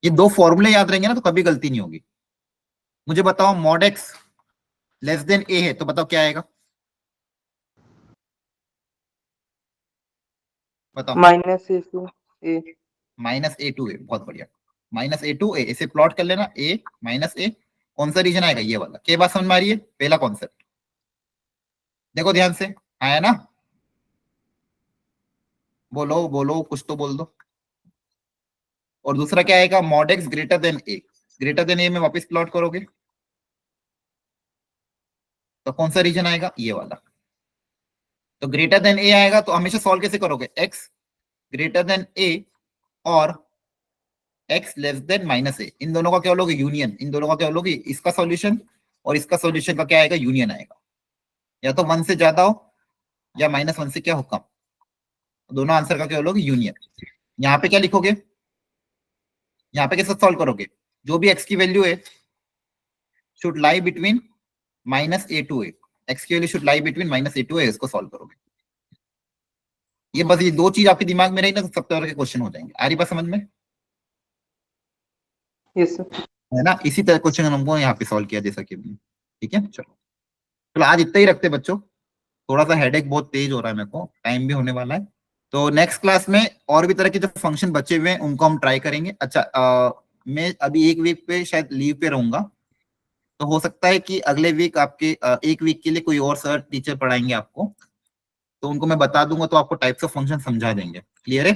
ये दो फॉर्मूले याद रहेंगे ना, तो कभी गलती नहीं होगी। मुझे बताओ, mod X less than A है, तो बताओ क्या आएगा, बताओ। Minus A to A. Minus A to A, बहुत बढ़िया। माइनस ए टू ए, इसे प्लॉट कर लेना, ए माइनस ए, कौन सा रीजन आएगा, ये वाला। क्या बात समझ में आ रही है, पहला कॉन्सेप्ट देखो ध्यान से, आया ना, बोलो बोलो, कुछ तो बोल दो। और दूसरा क्या आएगा, मॉड एक्स ग्रेटर देन ए, ग्रेटर देन ए में वापस प्लॉट करोगे तो कौन सा रीजन आएगा, ये वाला। तो ग्रेटर देन ए आएगा तो हमेशा सॉल्व कैसे करोगे, एक्स ग्रेटर देन ए और एक्स लेस देन माइनस ए, इन दोनों का क्या लोगे, यूनियन। इन दोनों का क्या लोगे, इसका सॉल्यूशन और इसका सॉल्यूशन का क्या आएगा, यूनियन आएगा। या तो 1 से ज्यादा हो या -1 से क्या हो, कम। दोनों आंसर का क्या लोगे, यूनियन। यहाँ पे क्या लिखोगे, यहाँ पे कैसे सॉल्व करोगे, जो भी एक्स की वैल्यू है should lie between -a to a, X की value should lie between -a to a, इसको सॉल्व करोगे। ये बस ये दो चीज आपके दिमाग में रही ना, तो सब तरह के क्वेश्चन हो जाएंगे। आ रही बात समझ में, यस सर। है ना। इसी तरह क्वेश्चन हमको यहाँ पे सॉल्व किया जैसा कि, ठीक है। चलो आज इतना ही रखते बच्चों, थोड़ा सा हेडेक बहुत तेज हो रहा है मेरे को, टाइम भी होने वाला है। तो नेक्स्ट क्लास में और भी तरह के जो फंक्शन बचे हुए हैं उनको हम ट्राई करेंगे। अच्छा, मैं अभी एक वीक पे शायद लीव पे रहूंगा, तो हो सकता है कि अगले वीक आपके एक वीक के लिए कोई और सर टीचर पढ़ाएंगे आपको, तो उनको मैं बता दूंगा, तो आपको टाइप्स ऑफ फंक्शन समझा देंगे। क्लियर है।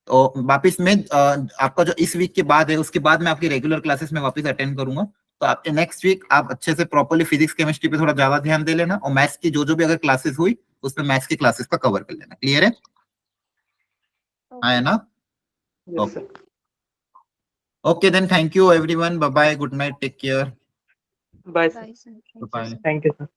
तो वापिस में आपका जो इस वीक के बाद है, उसके बाद मैं आपकी रेगुलर क्लासेस में वापस अटेंड करूंगा। तो आपके नेक्स्ट वीक आप अच्छे से प्रॉपर्ली फिजिक्स केमिस्ट्री पे थोड़ा ज्यादा ध्यान दे लेना, और मैथ्स की जो भी अगर क्लासेस हुई उसमें मैथ्स की क्लासेस का कवर कर लेना। क्लियर है, है ना। Yes sir. Okay then, thank you everyone, bye bye, good night, take care, bye sir. Bye, sir. Thank you, Bye. sir. Thank you sir.